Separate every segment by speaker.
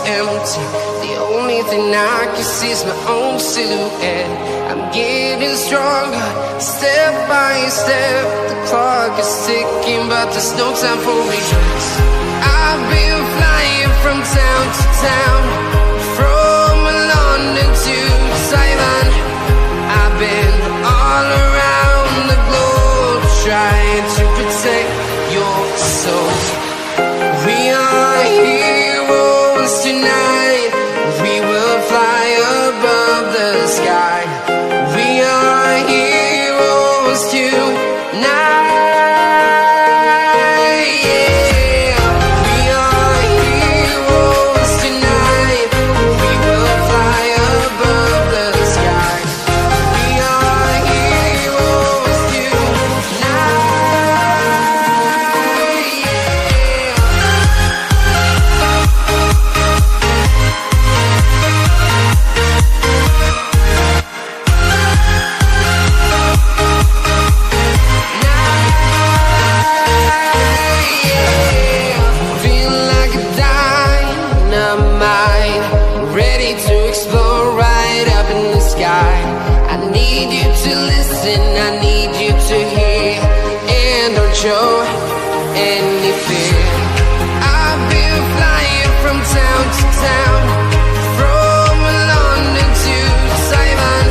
Speaker 1: empty. The only thing I can see is my own silhouette. I'm getting stronger, step by step. The clock is ticking, but there's no time for regrets. I've been flying from town to town, from London to Taiwan. I've been all around the globe, trying to protect your soul. We are heroes tonight. We will fly above the sky. We are heroes tonight. Show any fear. I've been flying from town to town, from London to Taiwan.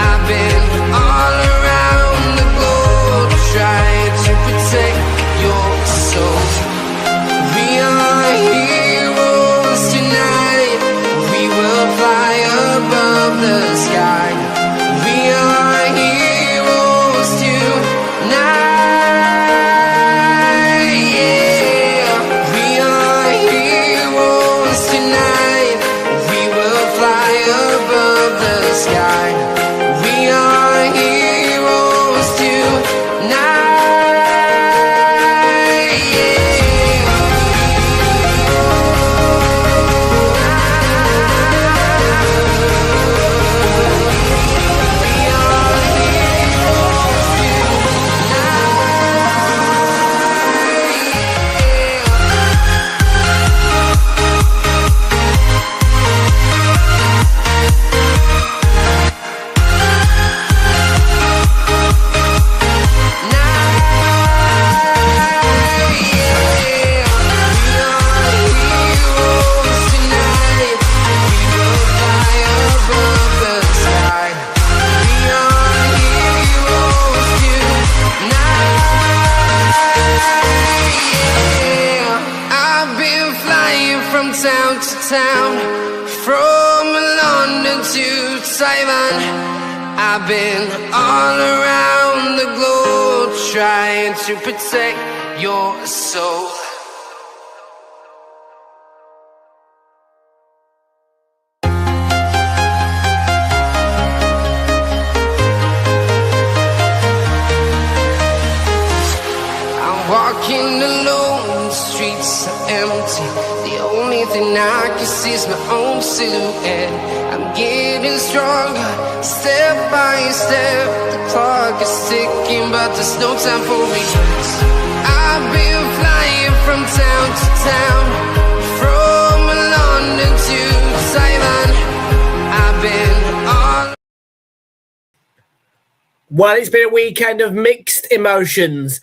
Speaker 1: I've been all around the globe, trying to protect your soul. We are heroes tonight. We will fly above the sky. We are heroes tonight. From London to Taiwan, I've been all around the globe, trying to protect your soul. I'm walking alone, the streets are empty. The only thing I can see is my own silhouette. I'm getting stronger, step by step. The clock is ticking, but there's no time for regrets. I've been flying from town to town, from London to Taiwan. I've been all...
Speaker 2: Well, it's been a weekend of mixed emotions.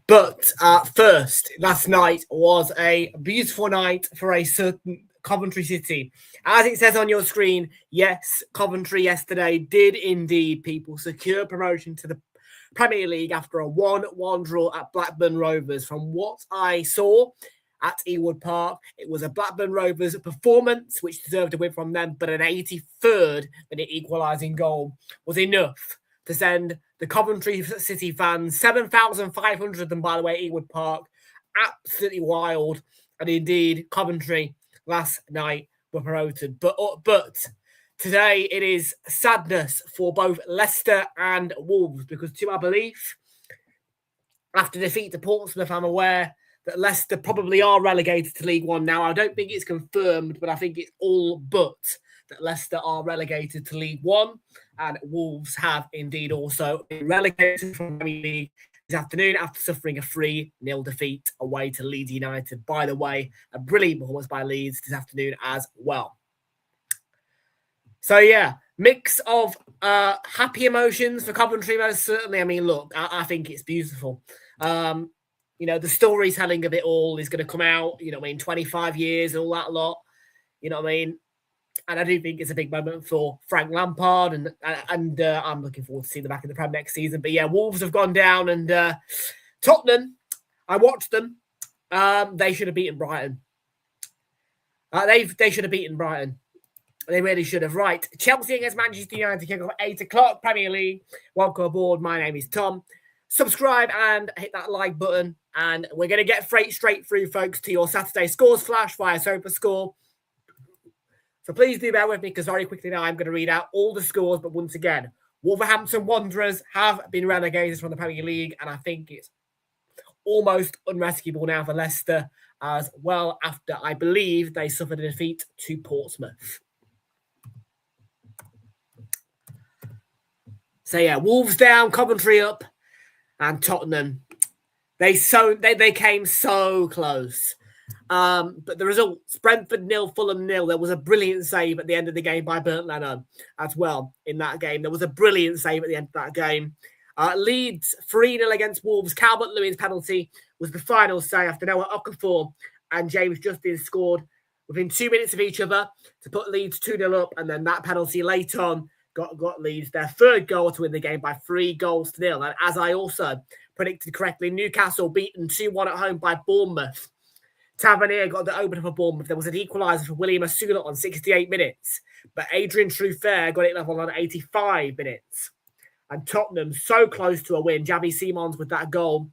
Speaker 2: But first, last night was a beautiful night for a certain Coventry City. As it says on your screen, yes, Coventry yesterday did indeed, people, secure promotion to the Premier League after a 1-1 draw at Blackburn Rovers. From what I saw at Ewood Park, it was a Blackburn Rovers performance which deserved a win from them, but an 83rd minute equalising goal was enough to send the Coventry City fans, 7,500 of them, by the way, Ewood Park, absolutely wild. And indeed, Coventry last night were promoted. But today it is sadness for both Leicester and Wolves, because to my belief, after defeat to Portsmouth, I'm aware that Leicester probably are relegated to League One now. I don't think it's confirmed, but I think it's all but that Leicester are relegated to League One, and Wolves have indeed also been relegated from the Premier League afternoon after suffering a 3-0 defeat away to Leeds United. By the way, a brilliant performance by Leeds this afternoon as well. So, yeah, mix of happy emotions for Coventry, most certainly. I mean, look, I think it's beautiful. You know, the storytelling of it all is going to come out, you know what I mean, 25 years and all that lot. You know what I mean? And I do think it's a big moment for Frank Lampard, and I'm looking forward to seeing them back in the Prem next season. But yeah, Wolves have gone down, and Tottenham, I watched them. They should have beaten Brighton. They should have beaten Brighton. They really should have. Right, Chelsea against Manchester United kick off at 8 o'clock, Premier League. Welcome aboard. My name is Tom. Subscribe and hit that like button. And we're going to get straight through, folks, to your Saturday scores flash via SofaScore. So please do bear with me, because very quickly now I'm going to read out all the scores. But once again, Wolverhampton Wanderers have been relegated from the Premier League, and I think it's almost unrescuable now for Leicester as well, after I believe they suffered a defeat to Portsmouth. So yeah, Wolves down, Coventry up, and Tottenham. They came so close. But the results, Brentford 0, Fulham 0. There was a brilliant save at the end of the game by Bernd Leno as well in that game. There was a brilliant save at the end of that game. Leeds 3-0 against Wolves. Calvert-Lewin's penalty was the final say after Noah Okafor and James Justin scored within 2 minutes of each other to put Leeds 2-0 up. And then that penalty late on got Leeds their third goal to win the game by 3-0. And as I also predicted correctly, Newcastle beaten 2-1 at home by Bournemouth. Tavernier got the opener for Bournemouth. There was an equaliser for William Asula on 68 minutes, but Adrian Truffert got it level on 85 minutes. And Tottenham so close to a win. Javi Simons with that goal.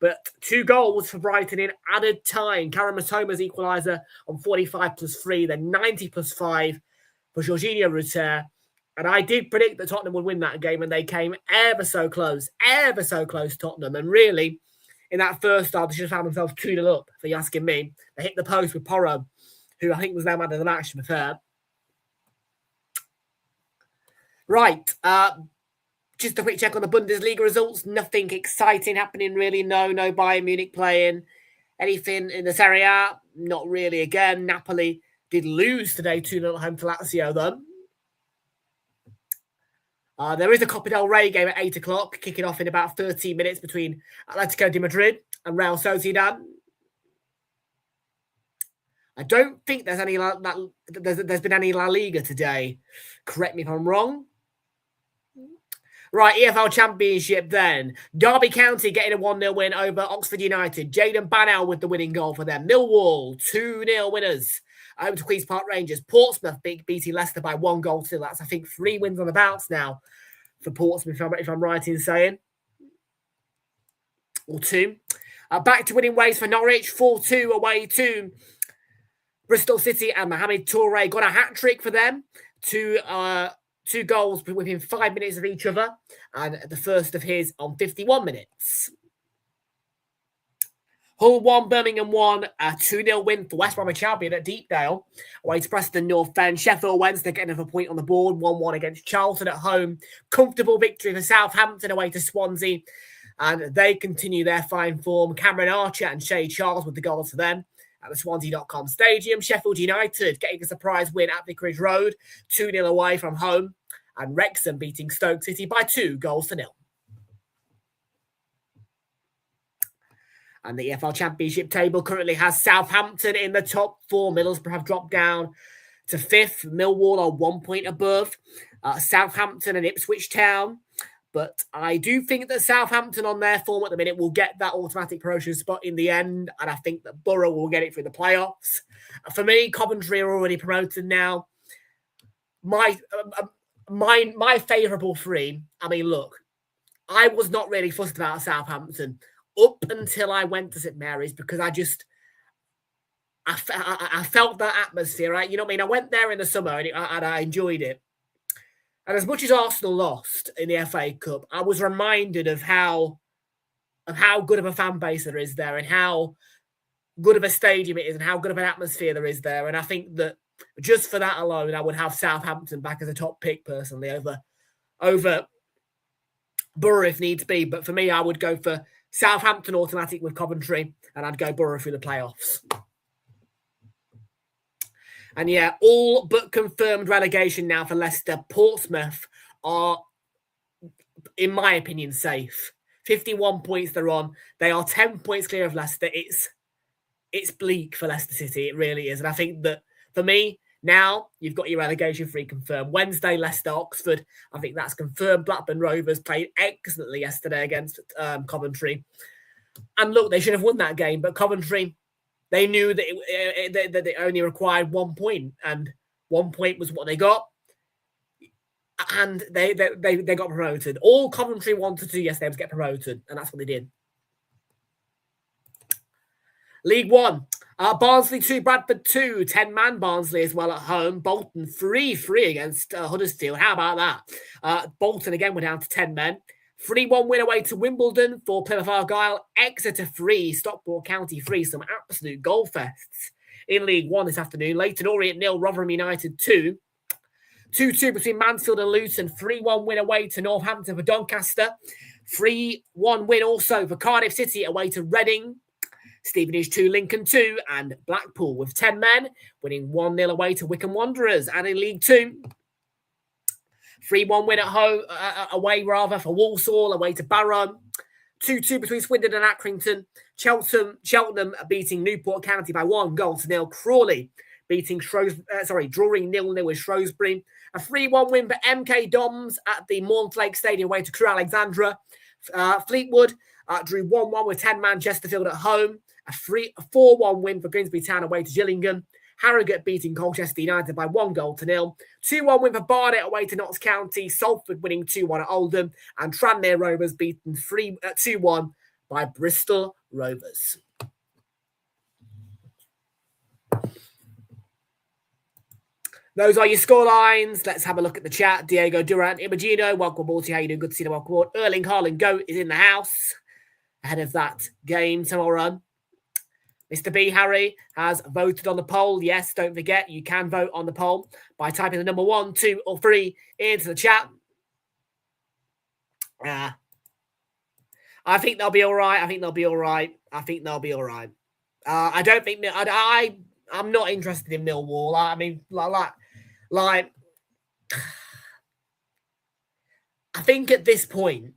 Speaker 2: But 2 goals for Brighton in added time. Karim Matoma's equaliser on 45 plus 3, then 90 plus 5 for Jorginho Rutter. And I did predict that Tottenham would win that game, and they came ever so close, Tottenham. And really, in that first half, they should have found themselves 2-0 up, if you're asking me. They hit the post with Porro, who I think was their man of the match, to be fair. Right, just a quick check on the Bundesliga results. Nothing exciting happening, really. No Bayern Munich playing. Anything in the Serie A? Not really. Again, Napoli did lose today, 2-0 at home to Lazio, though. There is a Copa del Rey game at 8 o'clock, kicking off in about 13 minutes between Atletico de Madrid and Real Sociedad. I don't think there's been any La Liga today. Correct me if I'm wrong. Right, EFL Championship then. Derby County getting a 1-0 win over Oxford United. Jayden Bannell with the winning goal for them. Millwall, 2-0 winners over to Queen's Park Rangers. Portsmouth beating Leicester by 1-2. That's, I think, 3 wins on the bounce now for Portsmouth, if I'm right in saying. Or 2. Back to winning ways for Norwich. 4-2 away to Bristol City, and Mohamed Touré got a hat-trick for them. 2 goals within 5 minutes of each other, and the first of his on 51 minutes. Hull 1, Birmingham 1, a 2-0 win for West Bromwich Albion at Deepdale. Away to Preston North End. Sheffield Wednesday getting a point on the board. 1-1 against Charlton at home. Comfortable victory for Southampton away to Swansea. And they continue their fine form. Cameron Archer and Shay Charles with the goals for them at the Swansea.com Stadium. Sheffield United getting a surprise win at Vicarage Road. 2-0 away from home. And Wrexham beating Stoke City by 2-0. And the EFL Championship table currently has Southampton in the top 4. Middlesbrough have dropped down to 5th. Millwall are 1 point above Southampton and Ipswich Town. But I do think that Southampton on their form at the minute will get that automatic promotion spot in the end. And I think that Borough will get it through the playoffs. For me, Coventry are already promoted now. My favourable 3, I mean, look, I was not really fussed about Southampton up until I went to St Mary's, because I felt that atmosphere, right? You know what I mean? I went there in the summer and I enjoyed it. And as much as Arsenal lost in the FA Cup, I was reminded of how good of a fan base there is there, and how good of a stadium it is, and how good of an atmosphere there is there. And I think that just for that alone, I would have Southampton back as a top pick personally over Borough if needs be. But for me, I would go for Southampton automatic with Coventry, and I'd go Borough through the playoffs. And yeah, all but confirmed relegation now for Leicester. Portsmouth are, in my opinion, safe. 51 points they're on. They are 10 points clear of Leicester. It's bleak for Leicester City. It really is. And I think that, for me, now you've got your relegation free confirmed. Wednesday, Leicester, Oxford. I think that's confirmed. Blackburn Rovers played excellently yesterday against Coventry. And look, they should have won that game. But Coventry, they knew that that they only required 1 point. And 1 point was what they got. And they got promoted. All Coventry wanted to do yesterday was get promoted. And that's what they did. League One. Barnsley 2, Bradford 2. 10-man Barnsley as well at home. Bolton 3-3 against Huddersfield. How about that? Bolton again were down to 10 men. 3-1 win away to Wimbledon for Plymouth Argyle. Exeter 3, Stockport County 3. Some absolute goal fests in League One this afternoon. Leyton Orient 0, Rotherham United 2. 2-2 between Mansfield and Luton. 3-1 win away to Northampton for Doncaster. 3-1 win also for Cardiff City away to Reading. Stevenage 2, Lincoln 2, and Blackpool with 10 men, winning 1-0 away to Wycombe Wanderers. And in League 2, 3-1 win at home, away for Walsall, away to Barrow. 2-2 between Swindon and Accrington. Cheltenham beating Newport County by 1-0. Crawley beating drawing 0-0 with Shrewsbury. A 3-1 win for MK Dons at the Mornslake Stadium away to Crewe Alexandra. Fleetwood drew 1-1 with 10-man Chesterfield at home. A 4-1 win for Grimsby Town away to Gillingham. Harrogate beating Colchester United by 1-0. 2-1 win for Barnet away to Notts County. Salford winning 2-1 at Oldham. And Tranmere Rovers beaten 2-1 by Bristol Rovers. Those are your scorelines. Let's have a look at the chat. Diego Durant, Imagino, welcome aboard. How you doing? Good to see you. Welcome aboard. Erling Haaland Goat is in the house ahead of that game tomorrow. Mr. B. Harry has voted on the poll. Yes, don't forget, you can vote on the poll by typing the number 1, 2, or 3 into the chat. I think they'll be all right. I don't think I'm not interested in Millwall. I mean, like, I think at this point,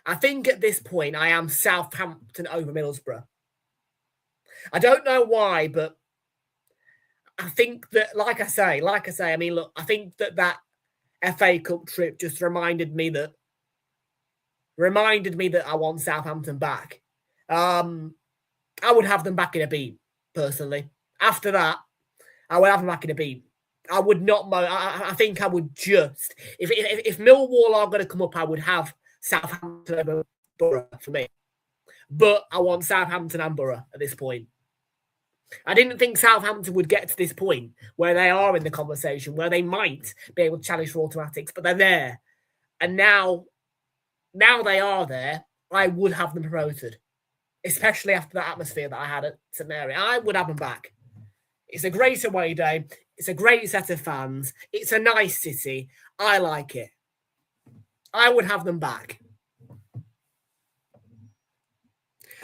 Speaker 2: I am Southampton over Middlesbrough. I don't know why, but I think that, like I say, I mean, look, I think that FA Cup trip just reminded me that I want Southampton back. I would have them back in a beat, personally. After that, I would have them back in a beat. I would not. I think I would just, if Millwall are going to come up, I would have Southampton over Borough for me. But I want Southampton and Borough at this point. I didn't think Southampton would get to this point where they are in the conversation, where they might be able to challenge for automatics, but they're there. And now they are there, I would have them promoted, especially after that atmosphere that I had at St Mary. I would have them back. It's a great away day. It's a great set of fans. It's a nice city. I like it. I would have them back.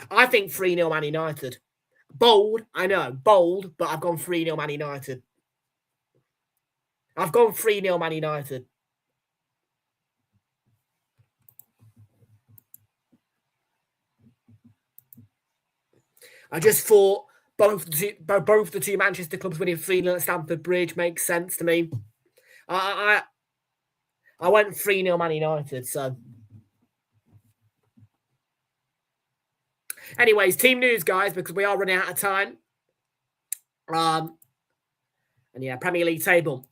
Speaker 2: I think 3-0 Man United. Bold, I know, bold, but I've gone 3-0 Man United. I just thought both the two Manchester clubs winning 3-0 at Stamford Bridge makes sense to me. I went 3-0 Man United, so. Anyways, team news, guys, because we are running out of time. And yeah, Premier League table.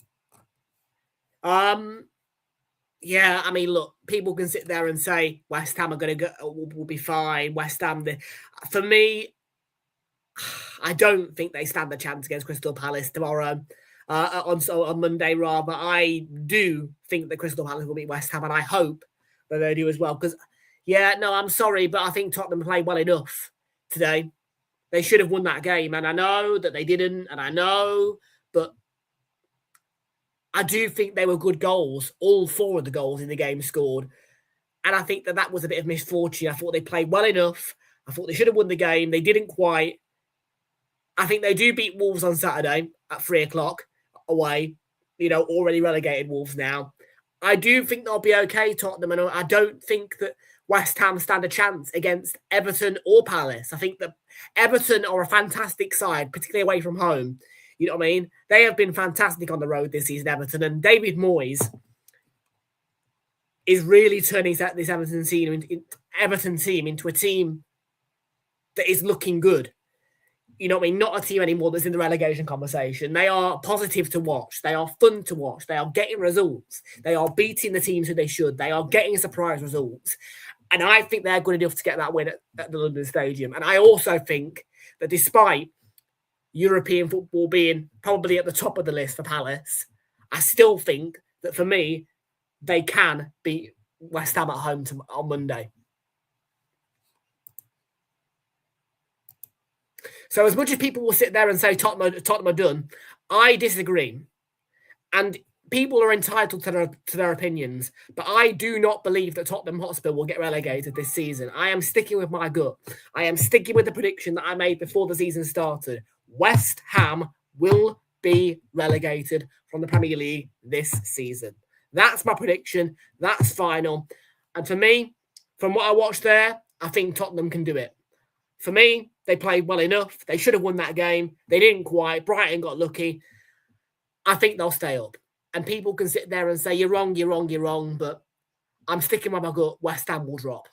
Speaker 2: Yeah, I mean, look, people can sit there and say West Ham are going to go, will be fine. West Ham, for me, I don't think they stand a chance against Crystal Palace tomorrow. On Monday, rather. I do think that Crystal Palace will beat West Ham, and I hope that they do as well. Because, yeah, no, I'm sorry, but I think Tottenham played well enough today. They should have won that game, and I know that they didn't, but I do think they were good goals. All 4 of the goals in the game scored. And I think that was a bit of misfortune. I thought they played well enough. I thought they should have won the game. They didn't quite. I think they do beat Wolves on Saturday at 3 o'clock away. Already relegated Wolves now. I do think they'll be okay, Tottenham, and I don't think that West Ham stand a chance against Everton or Palace. I think that Everton are a fantastic side, particularly away from home. You know what I mean? They have been fantastic on the road this season, Everton, and David Moyes is really turning this Everton team into a team that is looking good. You know what I mean? Not a team anymore that's in the relegation conversation. They are positive to watch. They are fun to watch. They are getting results. They are beating the teams who they should. They are getting surprise results. And I think they're good enough to get that win at the London Stadium. And I also think that despite European football being probably at the top of the list for Palace, I still think that for me, they can beat West Ham at home on Monday. So as much as people will sit there and say Tottenham are done, I disagree. And people are entitled to their opinions. But I do not believe that Tottenham Hotspur will get relegated this season. I am sticking with my gut. I am sticking with the prediction that I made before the season started. West Ham will be relegated from the Premier League this season. That's my prediction. That's final. And for me, from what I watched there, I think Tottenham can do it. For me, they played well enough. They should have won that game. They didn't quite. Brighton got lucky. I think they'll stay up. And people can sit there and say, you're wrong, you're wrong, you're wrong. But I'm sticking with my gut. West Ham will drop.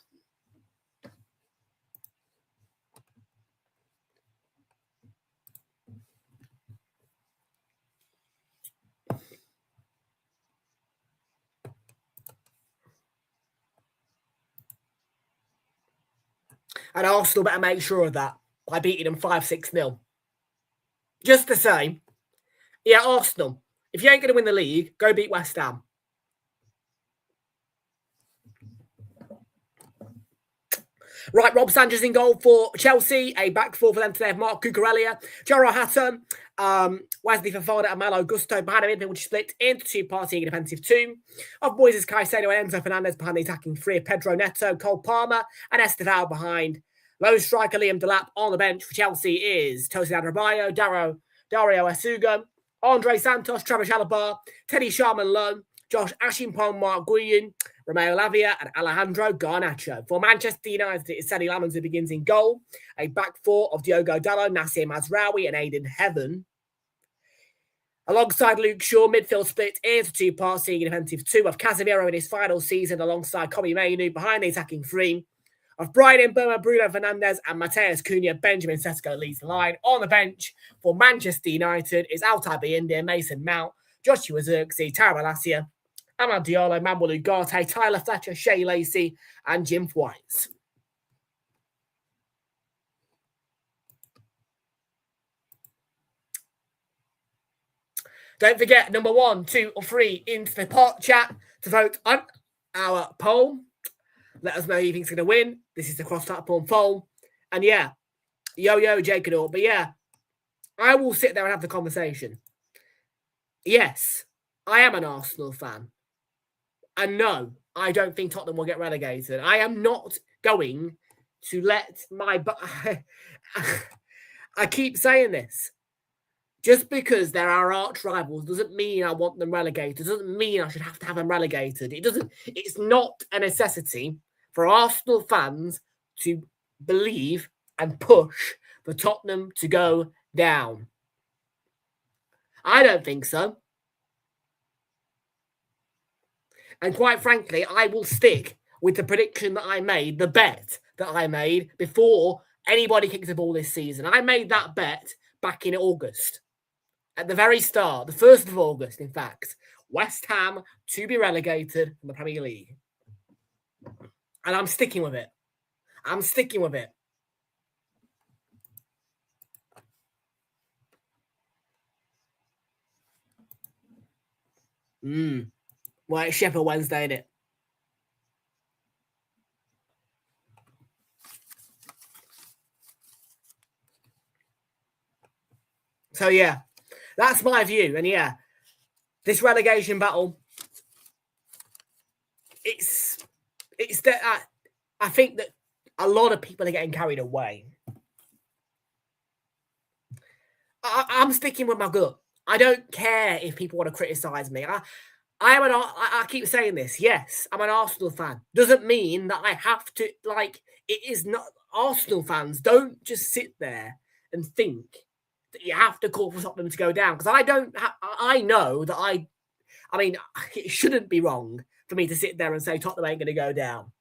Speaker 2: And Arsenal better make sure of that by beating them 5-6-0. Just to say, yeah, Arsenal, if you ain't going to win the league, go beat West Ham. Right, Rob Sanchez in goal for Chelsea. A back four for them today of Mark Cucurella, Jaro Hatton, Wesley Fofana and Malo Gusto behind a midfield which split into two parts in defensive two. Of Moises Caicedo and Enzo Fernandez behind the attacking three of Pedro Neto, Cole Palmer and Estevao behind. Lone striker Liam Delap on the bench for Chelsea is Tosin Adebayo, Dario Esugo, Andre Santos, Travis Alaba, Teddy Sharman Lowe, Josh Ashimpong, Mark Guillen, Romeo Lavia and Alejandro Garnacho. For Manchester United, it's Sadi Lamans who begins in goal. A back four of Diogo Dalot, Nasser Mazraoui and Aidan Heaven. Alongside Luke Shaw, midfield split into two parts, seeing a defensive two of Casemiro in his final season alongside Kobe Mainu behind the attacking three. Of Brian Mbeumo, Bruno Fernandes and Mateus Cunha, Benjamin Sesko leads the line. On the bench for Manchester United is Altay Bayindir, Mason Mount, Joshua Zirkzee, Tara Malacia, Amad Diallo, Manuel Ugarte, Tyler Fletcher, Shea Lacey and Jim White. Don't forget, number 1, 2 or 3 into the pot chat to vote on our poll. Let us know who you think's going to win. This is the cross-platform poll. And yeah, yo, Jake and all. But yeah, I will sit there and have the conversation. Yes, I am an Arsenal fan. And no, I don't think Tottenham will get relegated. I am not going to let my... I keep saying this. Just because there are arch rivals doesn't mean I want them relegated. Doesn't mean I should have to have them relegated. It's not a necessity for Arsenal fans to believe and push for Tottenham to go down. I don't think so. And quite frankly, I will stick with the prediction that I made, the bet that I made before anybody kicked the ball this season. I made that bet back in August. At the very start, the 1st of August, in fact, West Ham to be relegated from the Premier League. And I'm sticking with it. I'm sticking with it. Well, it's Sheffield Wednesday, isn't it? So, yeah. That's my view. And yeah, this relegation battle, it's that I think that a lot of people are getting carried away. I'm sticking with my gut. I don't care if people want to criticise me. I keep saying this. Yes, I'm an Arsenal fan. Doesn't mean that I have to, like, it is not. Arsenal fans don't just sit there and think that you have to call for Tottenham to go down. Because I know that I mean, it shouldn't be wrong for me to sit there and say Tottenham ain't going to go down.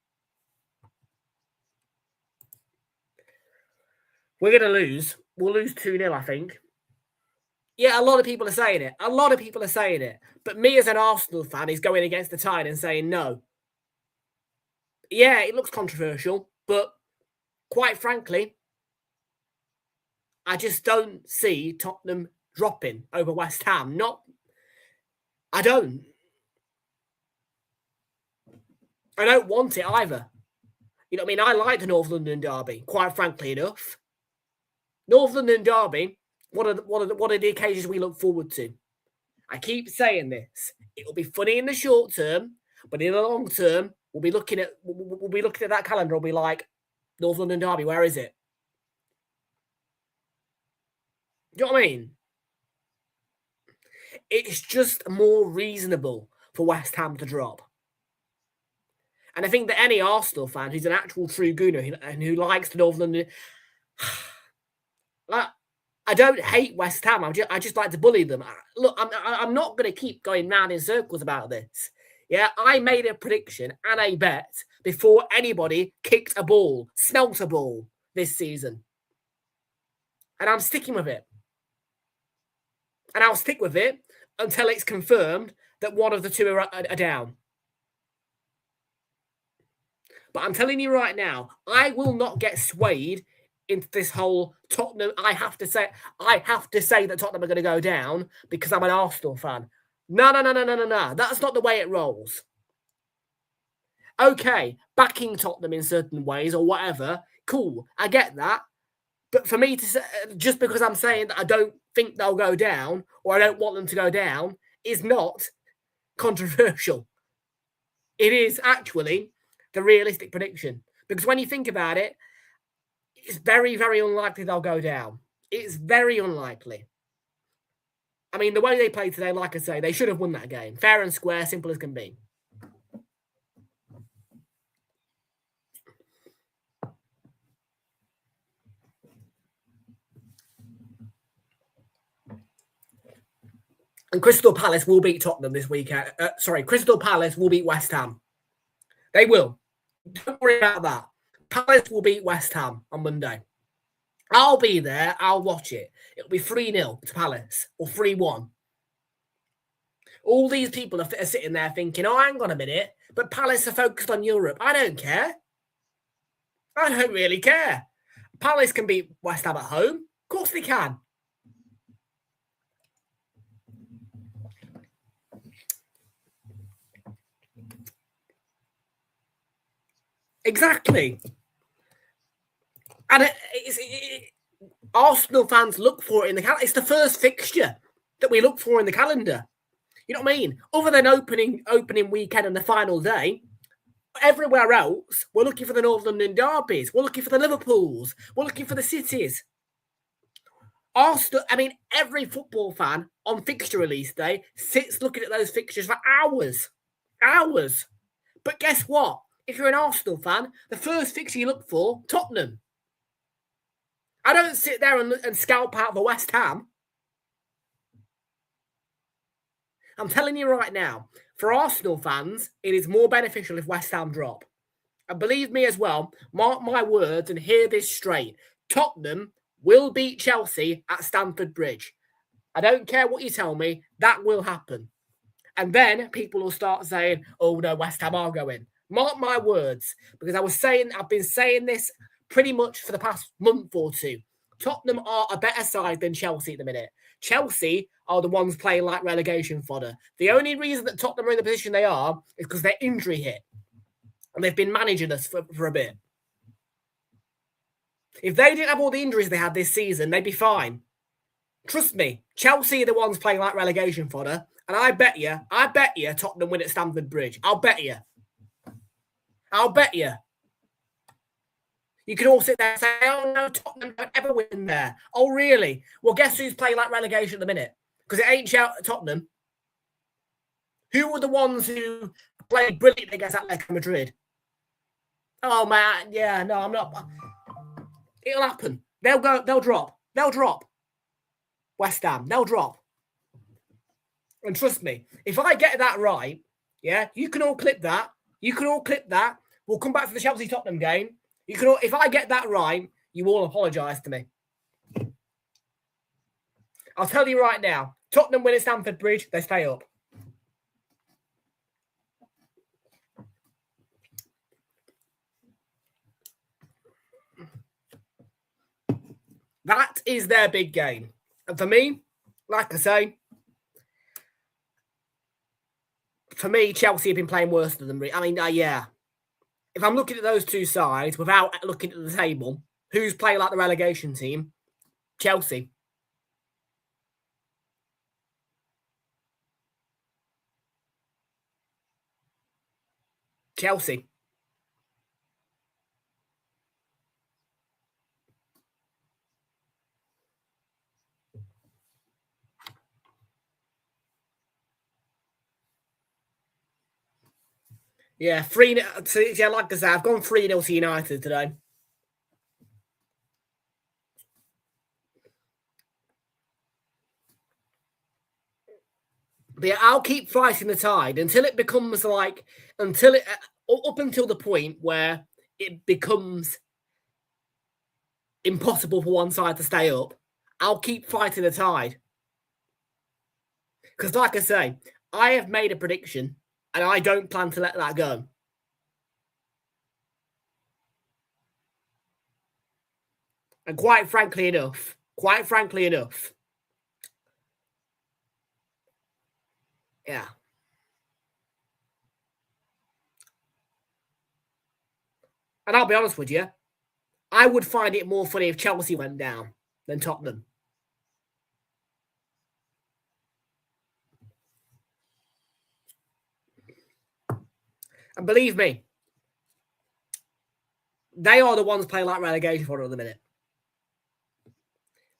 Speaker 2: We're going to lose. We'll lose 2-0, I think. Yeah, a lot of people are saying it. A lot of people are saying it. But me as an Arsenal fan is going against the tide and saying no. Yeah, it looks controversial, but quite frankly, I just don't see Tottenham dropping over West Ham. I don't want it either. You know what I mean? I like the North London derby, quite frankly enough. North London derby, what are the occasions we look forward to? I keep saying this. It'll be funny in the short term, but in the long term, we'll be looking at that calendar. We'll be like, North London derby, where is it? Do you know what I mean? It's just more reasonable for West Ham to drop. And I think that any Arsenal fan who's an actual true gooner and who likes the North London, I don't hate West Ham. I just like to bully them. Look, I'm not going to keep going round in circles about this. Yeah, I made a prediction and a bet before anybody kicked a ball, smelt a ball this season. And I'm sticking with it. And I'll stick with it until it's confirmed that one of the two are down. But I'm telling you right now, I will not get swayed into this whole Tottenham. I have to say that Tottenham are going to go down because I'm an Arsenal fan. No. That's not the way it rolls. Okay, backing Tottenham in certain ways or whatever, cool. I get that. But for me to say, just because I'm saying that I don't think they'll go down or I don't want them to go down is not controversial. It is actually the realistic prediction. Because when you think about it, it's very, very unlikely they'll go down. It's very unlikely. I mean, the way they played today, like I say, they should have won that game. Fair and square, simple as can be. And Crystal Palace will beat Tottenham this weekend. Crystal Palace will beat West Ham. They will. Don't worry about that. Palace will beat West Ham on Monday. I'll be there. I'll watch it. It'll be 3-0 to Palace or 3-1. All these people are sitting there thinking, oh, hang on a minute, but Palace are focused on Europe. I don't care. I don't really care. Palace can beat West Ham at home. Of course they can. Exactly. And Arsenal fans look for it in the calendar. It's the first fixture that we look for in the calendar. You know what I mean? Other than opening weekend and the final day, everywhere else, we're looking for the North London derbies. We're looking for the Liverpools. We're looking for the cities. Arsenal, I mean, every football fan on fixture release day sits looking at those fixtures for hours. Hours. But guess what? If you're an Arsenal fan, the first fixture you look for, Tottenham. I don't sit there and scalp out for West Ham. I'm telling you right now, for Arsenal fans, it is more beneficial if West Ham drop. And believe me as well, mark my words and hear this straight. Tottenham will beat Chelsea at Stamford Bridge. I don't care what you tell me, that will happen. And then people will start saying, oh no, West Ham are going. Mark my words, because I've been saying this pretty much for the past month or two. Tottenham are a better side than Chelsea at the minute. Chelsea are the ones playing like relegation fodder. The only reason that Tottenham are in the position they are is because they're injury hit. And they've been managing us for a bit. If they didn't have all the injuries they had this season, they'd be fine. Trust me, Chelsea are the ones playing like relegation fodder. And I bet you Tottenham win at Stamford Bridge. I'll bet you. You can all sit there and say, oh, no, Tottenham don't ever win there. Oh, really? Well, guess who's playing like relegation at the minute? Because it ain't Tottenham. Who were the ones who played brilliantly against Atletico Madrid? Oh, man. Yeah, no, I'm not. It'll happen. They'll drop. They'll drop. West Ham, they'll drop. And trust me, if I get that right, yeah, you can all clip that. You can all clip that. We'll come back to the Chelsea-Tottenham game. You can all, if I get that right, you all apologise to me. I'll tell you right now, Tottenham win at Stamford Bridge, they stay up. That is their big game. And for me, like I say, for me, Chelsea have been playing worse than them. I mean, yeah. If I'm looking at those two sides without looking at the table, who's playing like the relegation team? Chelsea. Chelsea. Yeah, 3-0. Yeah, like I said, I've gone 3-0 to United today. But yeah, I'll keep fighting the tide until it becomes like, up until the point where it becomes impossible for one side to stay up. I'll keep fighting the tide. Because like I say, I have made a prediction and I don't plan to let that go. And quite frankly enough, yeah. And I'll be honest with you, I would find it more funny if Chelsea went down than Tottenham. And believe me, they are the ones playing like relegation for it at the minute.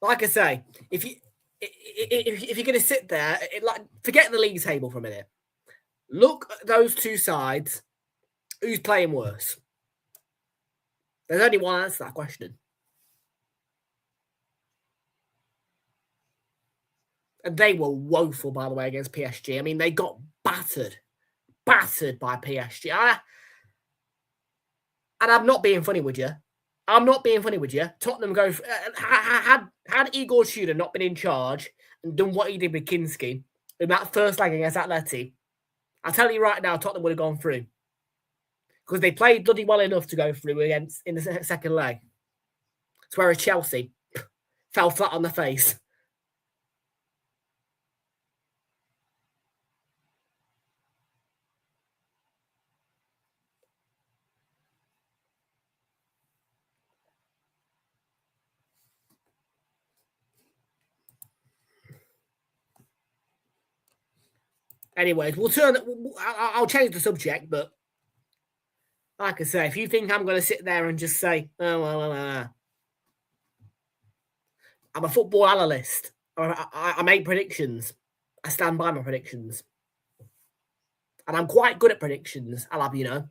Speaker 2: Like I say, if you're going to sit there, forget the league table for a minute. Look at those two sides. Who's playing worse? There's only one answer to that question. And they were woeful, by the way, against PSG. I mean, they got battered by PSG. And I'm not being funny with you. Tottenham go had Igor Tudor not been in charge and done what he did with Kinski in that first leg against Atleti, I tell you right now, Tottenham would have gone through because they played bloody well enough to go through in the second leg. It's whereas Chelsea fell flat on the face. Anyways, I'll change the subject, but like I say, if you think I'm going to sit there and just say, I'm a football analyst. I make predictions. I stand by my predictions. And I'm quite good at predictions, I'll have you know.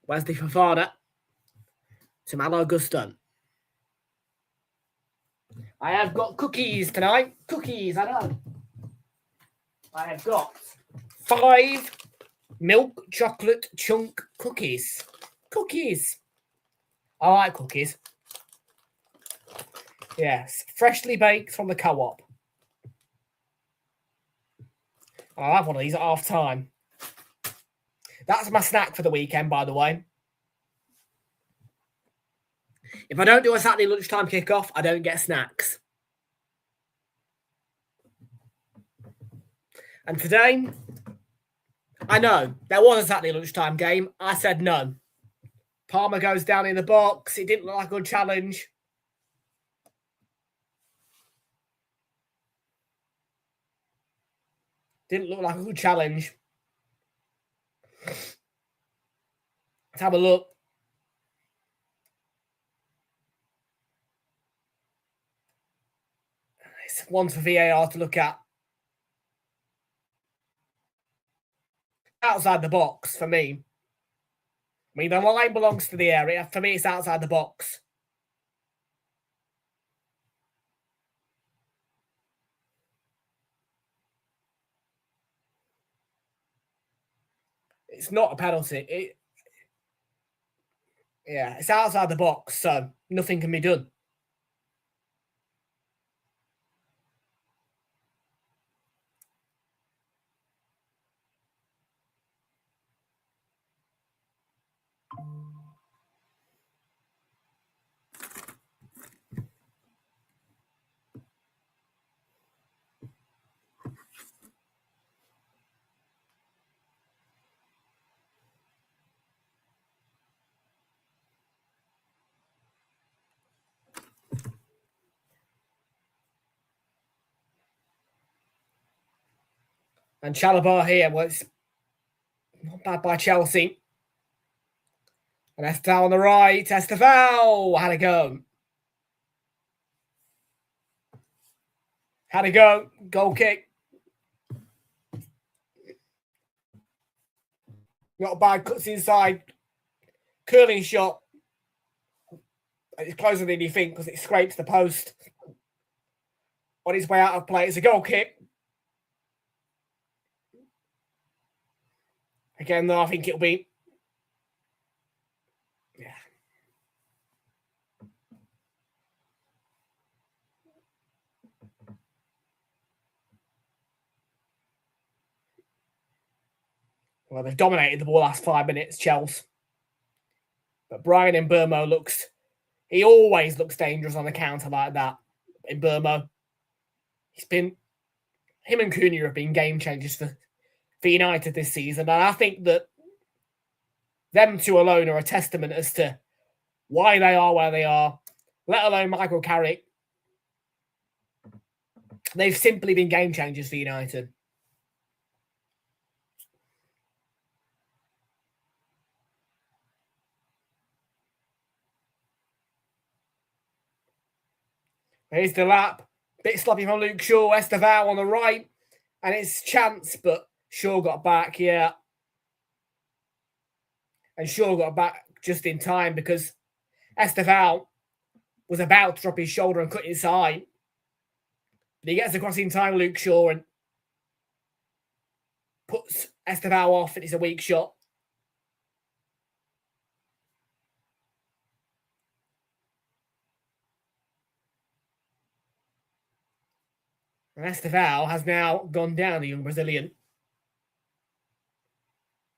Speaker 2: Wesley Fofana to Malo Gusto. I have got cookies tonight. Cookies, I know. I have got 5 milk chocolate chunk cookies. Cookies. I like cookies. Yes, freshly baked from the co-op. I'll have one of these at half time. That's my snack for the weekend, by the way. If I don't do a Saturday lunchtime kickoff, I don't get snacks. And today, I know, there was a Saturday lunchtime game. I said no. Palmer goes down in the box. It didn't look like a good challenge. Didn't look like a good challenge. Let's have a look. It's one for VAR to look at. Outside the box for me. I mean, the line belongs to the area. For me, it's outside the box. It's not a penalty. Yeah, it's outside the box, so nothing can be done. And Chalobah here was not bad by Chelsea. And Estefao on the right. Estefao had a go. Had a go. Goal kick. Not bad. Cuts inside. Curling shot. It's closer than you think because it scrapes the post. On his way out of play. It's a goal kick. Again, though, I think it'll be... Yeah. Well, they've dominated the ball last 5 minutes, Chelsea. But Brian Mbeumo looks... He always looks dangerous on the counter like that. Mbeumo. He's been... Him and Cunha have been game changers for United this season. And I think that them two alone are a testament as to why they are where they are, let alone Michael Carrick. They've simply been game changers for United. Here's the lap. Bit sloppy from Luke Shaw. Estevao on the right. And it's chance, but Shaw got back, yeah. And Shaw got back just in time because Estevao was about to drop his shoulder and cut inside. But he gets across in time, Luke Shaw, and puts Estevao off, and it's a weak shot. And Estevao has now gone down, the young Brazilian.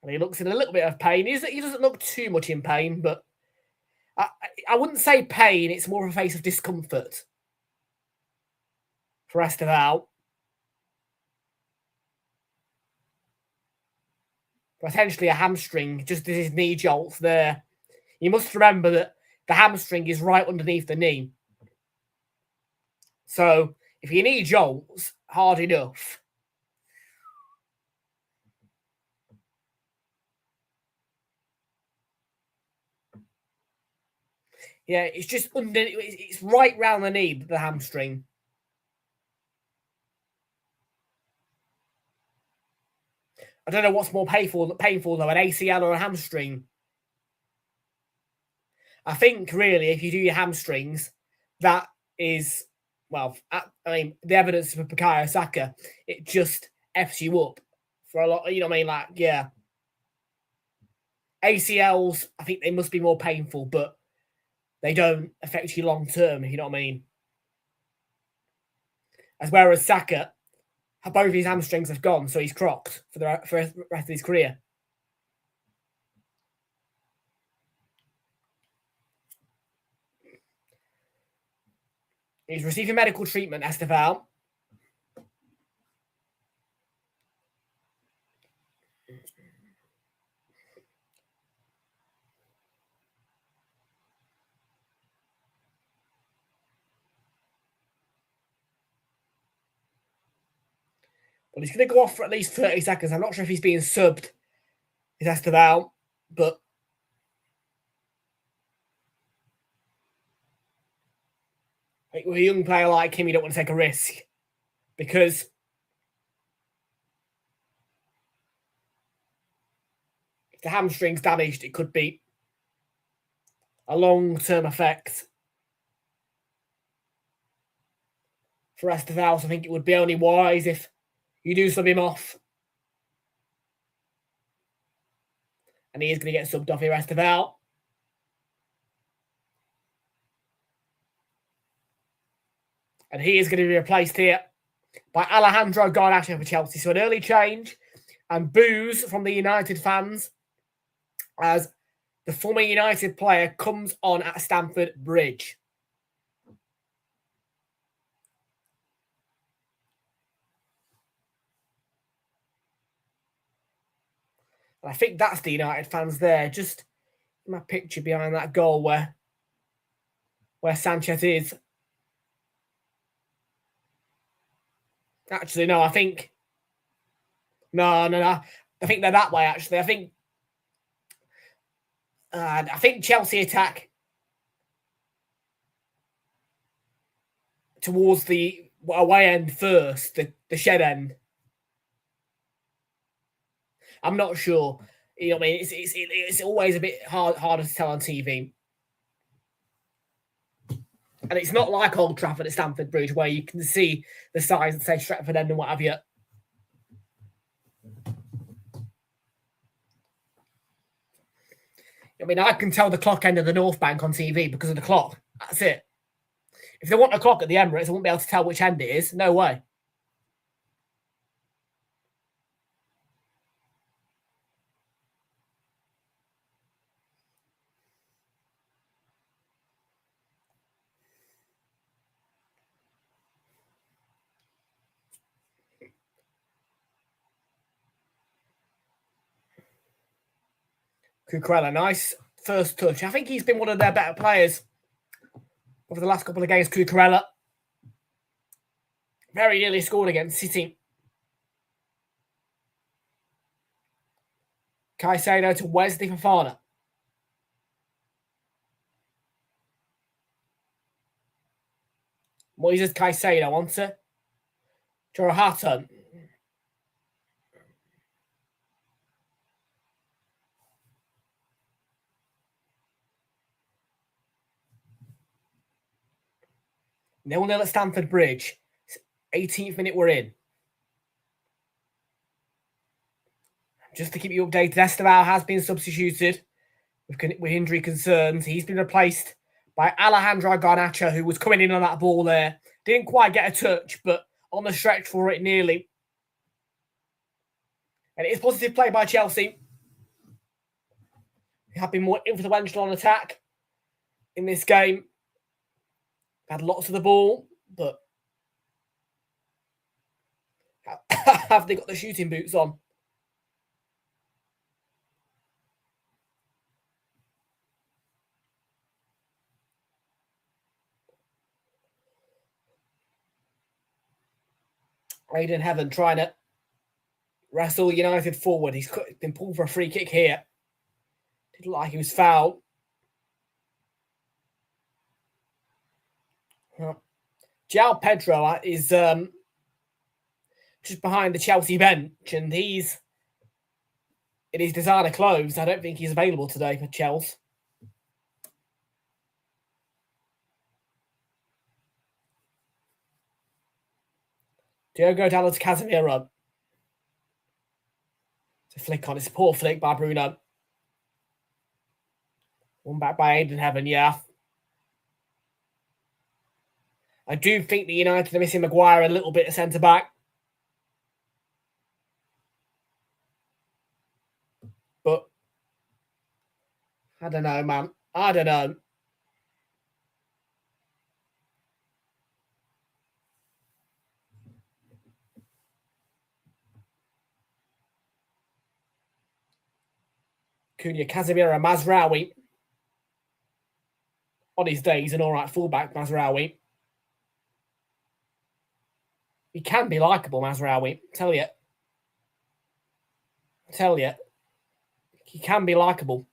Speaker 2: And he looks in a little bit of pain. He doesn't look too much in pain, but I wouldn't say pain. It's more of a face of discomfort for Estevao. Potentially a hamstring, just as his knee jolts there. You must remember that the hamstring is right underneath the knee. So if your knee jolts hard enough, yeah, it's just under. It's right round the knee, the hamstring. I don't know what's more painful though, an ACL or a hamstring. I think really, if you do your hamstrings, that is, well, I mean, the evidence for Bukayo Saka, it just F's you up for a lot. You know what I mean? Like, yeah, ACLs, I think they must be more painful, but they don't affect you long term. You know what I mean? As whereas Saka, both his hamstrings have gone, so he's crocked for the rest of his career. He's receiving medical treatment, Estevao. But he's going to go off for at least 30 seconds. I'm not sure if he's being subbed. He's Esteval, but I think with a young player like him, you don't want to take a risk because if the hamstring's damaged, it could be a long-term effect for Esteval. So I think it would be only wise if you do sub him off. And he is going to get subbed off here, Esteval. And he is going to be replaced here by Alejandro Garnacho for Chelsea. So an early change and boos from the United fans as the former United player comes on at Stamford Bridge. And I think that's the United fans there. Just my picture behind that goal where Sanchez is. Actually, no, I think... No. I think they're that way, actually. I think Chelsea attack towards the away end first, the shed end. I'm not sure. You know what I mean? It's always a bit harder to tell on TV. And it's not like Old Trafford at Stamford Bridge where you can see the signs that say Stretford End and what have you. I mean, I can tell the clock end of the North Bank on TV because of the clock. That's it. If they want a clock at the Emirates, I won't be able to tell which end it is. No way. Cucurella, nice first touch. I think he's been one of their better players over the last couple of games, Cucurella. Very nearly scored against City. Caicedo to Wesley Fofana. Moises Caicedo onto Jorohato. Nil at Stamford Bridge. 18th minute we're in. Just to keep you updated, Esteval has been substituted with injury concerns. He's been replaced by Alejandro Garnacho, who was coming in on that ball there. Didn't quite get a touch, but on the stretch for it nearly. And it is positive play by Chelsea. They have been more influential on attack in this game. Had lots of the ball, but have they got the shooting boots on? Aiden Heaven trying to wrestle United forward. He's been pulled for a free kick here. Didn't look like he was fouled. João Pedro is just behind the Chelsea bench, and he's in his designer clothes. I don't think he's available today for Chelsea. Diogo Dalot to Casemiro. It's a flick on. It's a poor flick by Bruno. One back by Aiden Heaven, yeah. I do think the United are missing Maguire a little bit at centre-back. But I don't know, man. I don't know. Cunha, Casemiro, Mazraoui. On his day, he's an all right fullback, Mazraoui. He can be likeable, Mazraoui. Tell you. He can be likeable.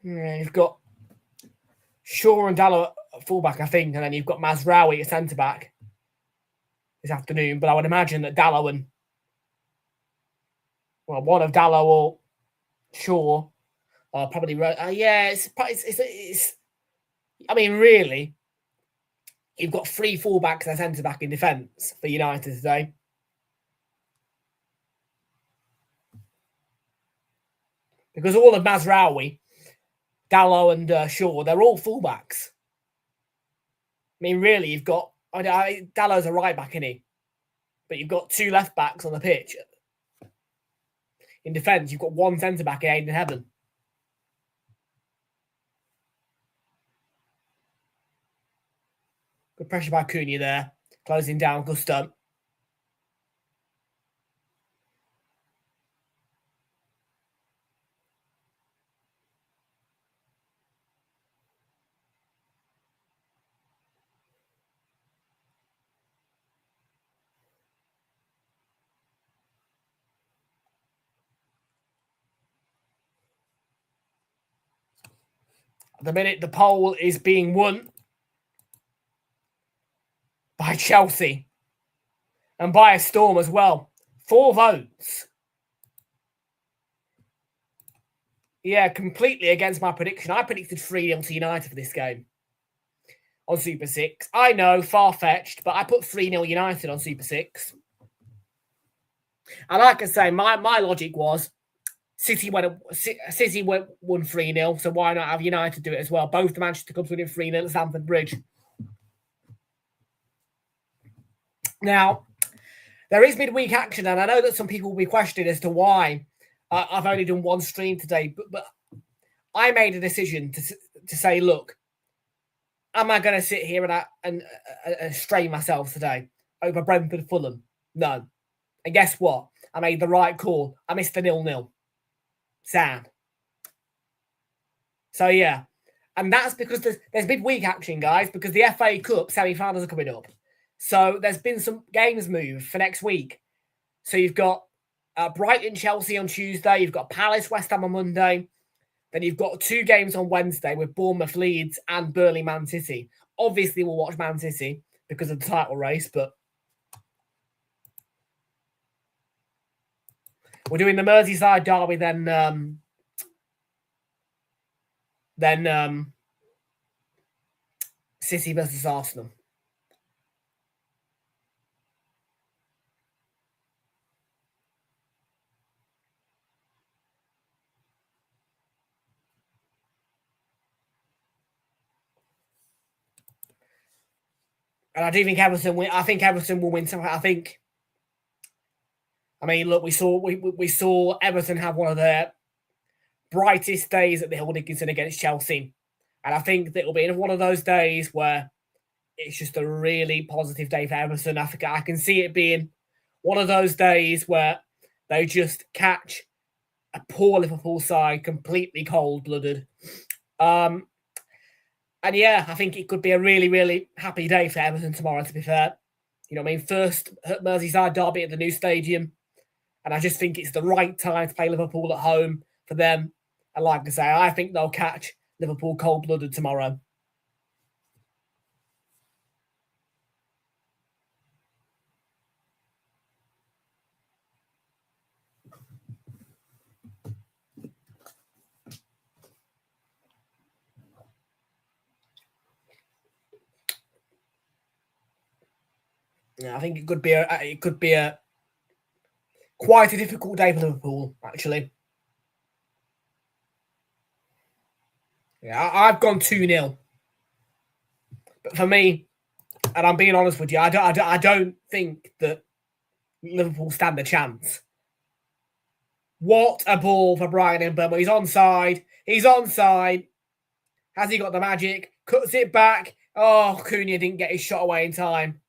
Speaker 2: Yeah, you've got Shaw and Dallow at fullback, I think, and then you've got Mazraoui at centre back this afternoon. But I would imagine that Dallow and one of Dallow or Shaw are probably it's. I mean, really, you've got 3 fullbacks and a centre back in defence for United today. Because all of Mazraoui, Dallow and Shaw, they're all fullbacks. I mean, really, you've got Dallow's a right back, isn't he? But you've got 2 left backs on the pitch. In defence, you've got 1 centre back in Aiden Heaven. Good pressure by Cunha there, closing down Gusto. At the minute, the poll is being won by Chelsea and by a storm as well. 4 votes. Yeah, completely against my prediction. I predicted 3-0 to United for this game on Super 6. I know, far-fetched, but I put 3-0 United on Super 6. And like I say, my logic was City won 3-0, so why not have United do it as well? Both the Manchester clubs winning 3-0 at Stamford Bridge. Now, there is midweek action, and I know that some people will be questioning as to why I've only done 1 stream today, but I made a decision to say, look, am I going to sit here and strain myself today over Brentford Fulham? No. And guess what? I made the right call. I missed the 0-0. Sad. So, yeah. And that's because there's midweek action, guys, because the FA Cup semi-finals are coming up. So there's been some games moved for next week. So you've got Brighton, Chelsea on Tuesday. You've got Palace, West Ham on Monday. Then you've got 2 games on Wednesday with Bournemouth, Leeds and Burnley, Man City. Obviously, we'll watch Man City because of the title race, but we're doing the Merseyside derby then City versus Arsenal. And I do think Everton win. I think Everton will win. I mean, look, we saw Everton have one of their brightest days at the Hill Dickinson against Chelsea, and I think that it'll be one of those days where it's just a really positive day for Everton. I think I can see it being one of those days where they just catch a poor Liverpool side completely cold-blooded. And yeah, I think it could be a really, really happy day for Everton tomorrow, to be fair. You know what I mean? First Merseyside derby at the new stadium. And I just think it's the right time to play Liverpool at home for them. And like I say, I think they'll catch Liverpool cold-blooded tomorrow. Yeah, I think it could be a quite a difficult day for Liverpool, actually. Yeah, I've gone 2-0. But for me, and I'm being honest with you, I don't think that Liverpool stand a chance. What a ball for Brian Mbeumo. He's onside. He's onside. Has he got the magic? Cuts it back. Oh, Cunha didn't get his shot away in time.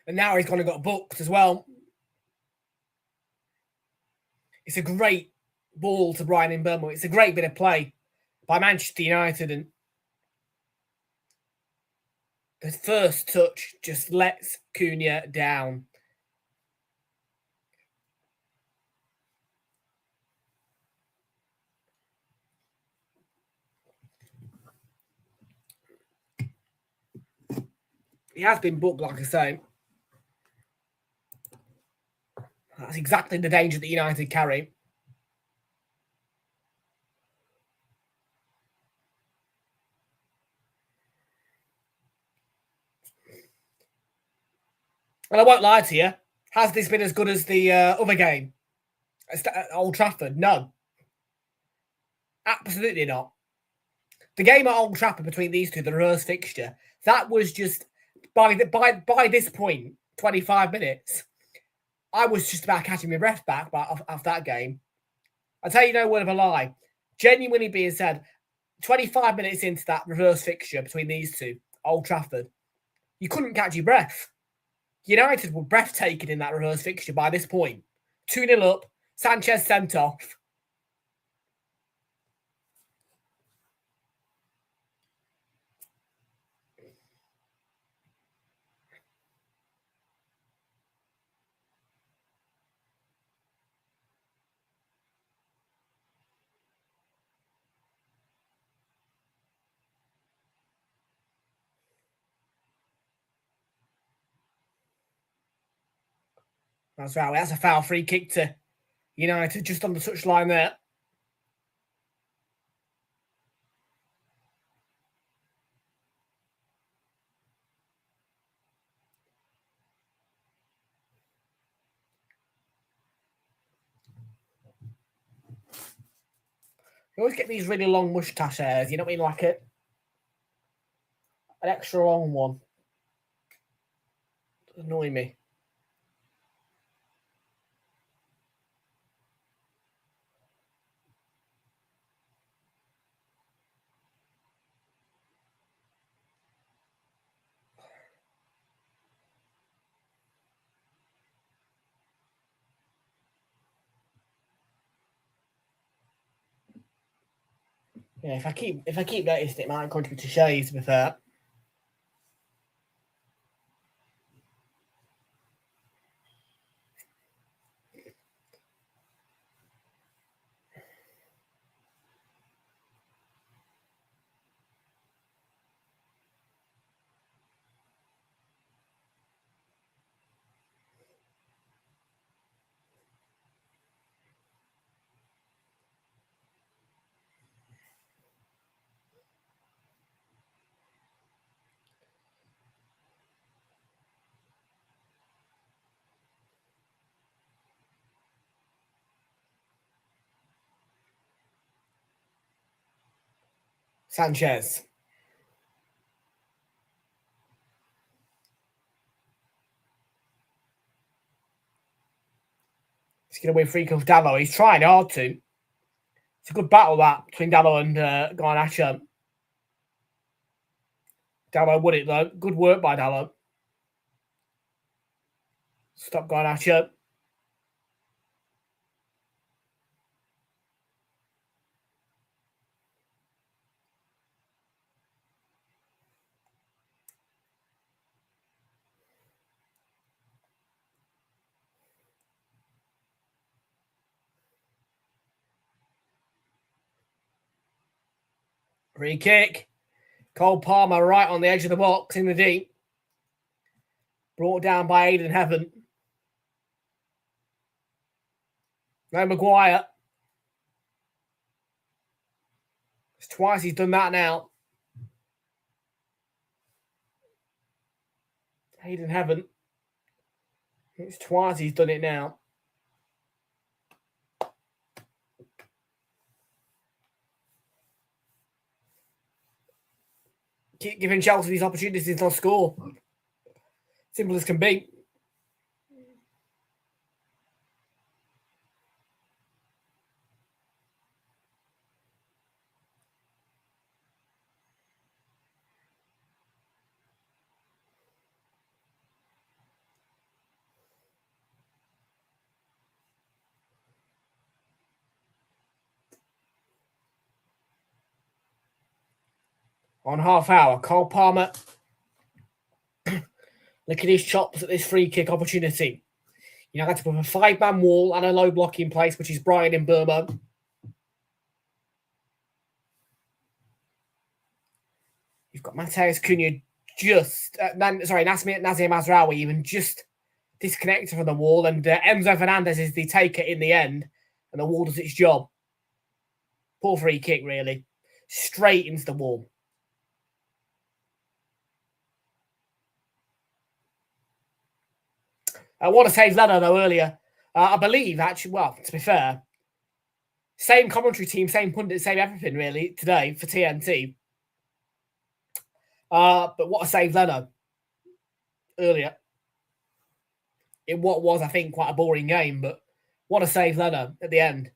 Speaker 2: And now he's gone and got booked as well. It's a great ball to Brian Mbeumo. It's a great bit of play by Manchester United. And the first touch just lets Cunha down. He has been booked, like I say. That's exactly the danger that United carry. And I won't lie to you. Has this been as good as the other game at Old Trafford? No. Absolutely not. The game at Old Trafford between these two, the reverse fixture, that was just, by this point, 25 minutes, I was just about catching my breath back off that game. I'll tell you no word of a lie. Genuinely being said, 25 minutes into that reverse fixture between these two, Old Trafford, you couldn't catch your breath. United were breathtaking in that reverse fixture by this point. 2-0 up, Sanchez sent off. That's right. That's a foul free kick to United just on the touchline there. You always get these really long moustache hairs. You know what I mean? Like an extra long one. Does annoy me. Yeah, if I keep noticing it, might contribute to shades, to be fair. Sanchez. He's going to win free kick of Dalot. He's trying hard to. It's a good battle that between Dalot and Garnacho. Dalot won it though. Good work by Dalot. Stop Garnacho. Free kick. Cole Palmer right on the edge of the box in the deep. Brought down by Aiden Heaven. No Maguire. It's twice he's done that now. Aiden Heaven. It's twice he's done it now. Keep giving Chelsea these opportunities to score. Simple as can be. on half hour. Cole Palmer looking at his chops at this free kick opportunity. You know, had to put a 5-man wall and a low block in place, which is Brian in Burma. You've got Mateus Cunha just... Nazir Mazraoui even just disconnected from the wall, and Enzo Fernandez is the taker in the end, and the wall does its job. Poor free kick, really. Straight into the wall. I want to save Leno, though, earlier. I believe, actually, well, to be fair, same commentary team, same pundit, same everything, really, today for TNT. But what a save Leno earlier. In what was, I think, quite a boring game, but what a save Leno at the end.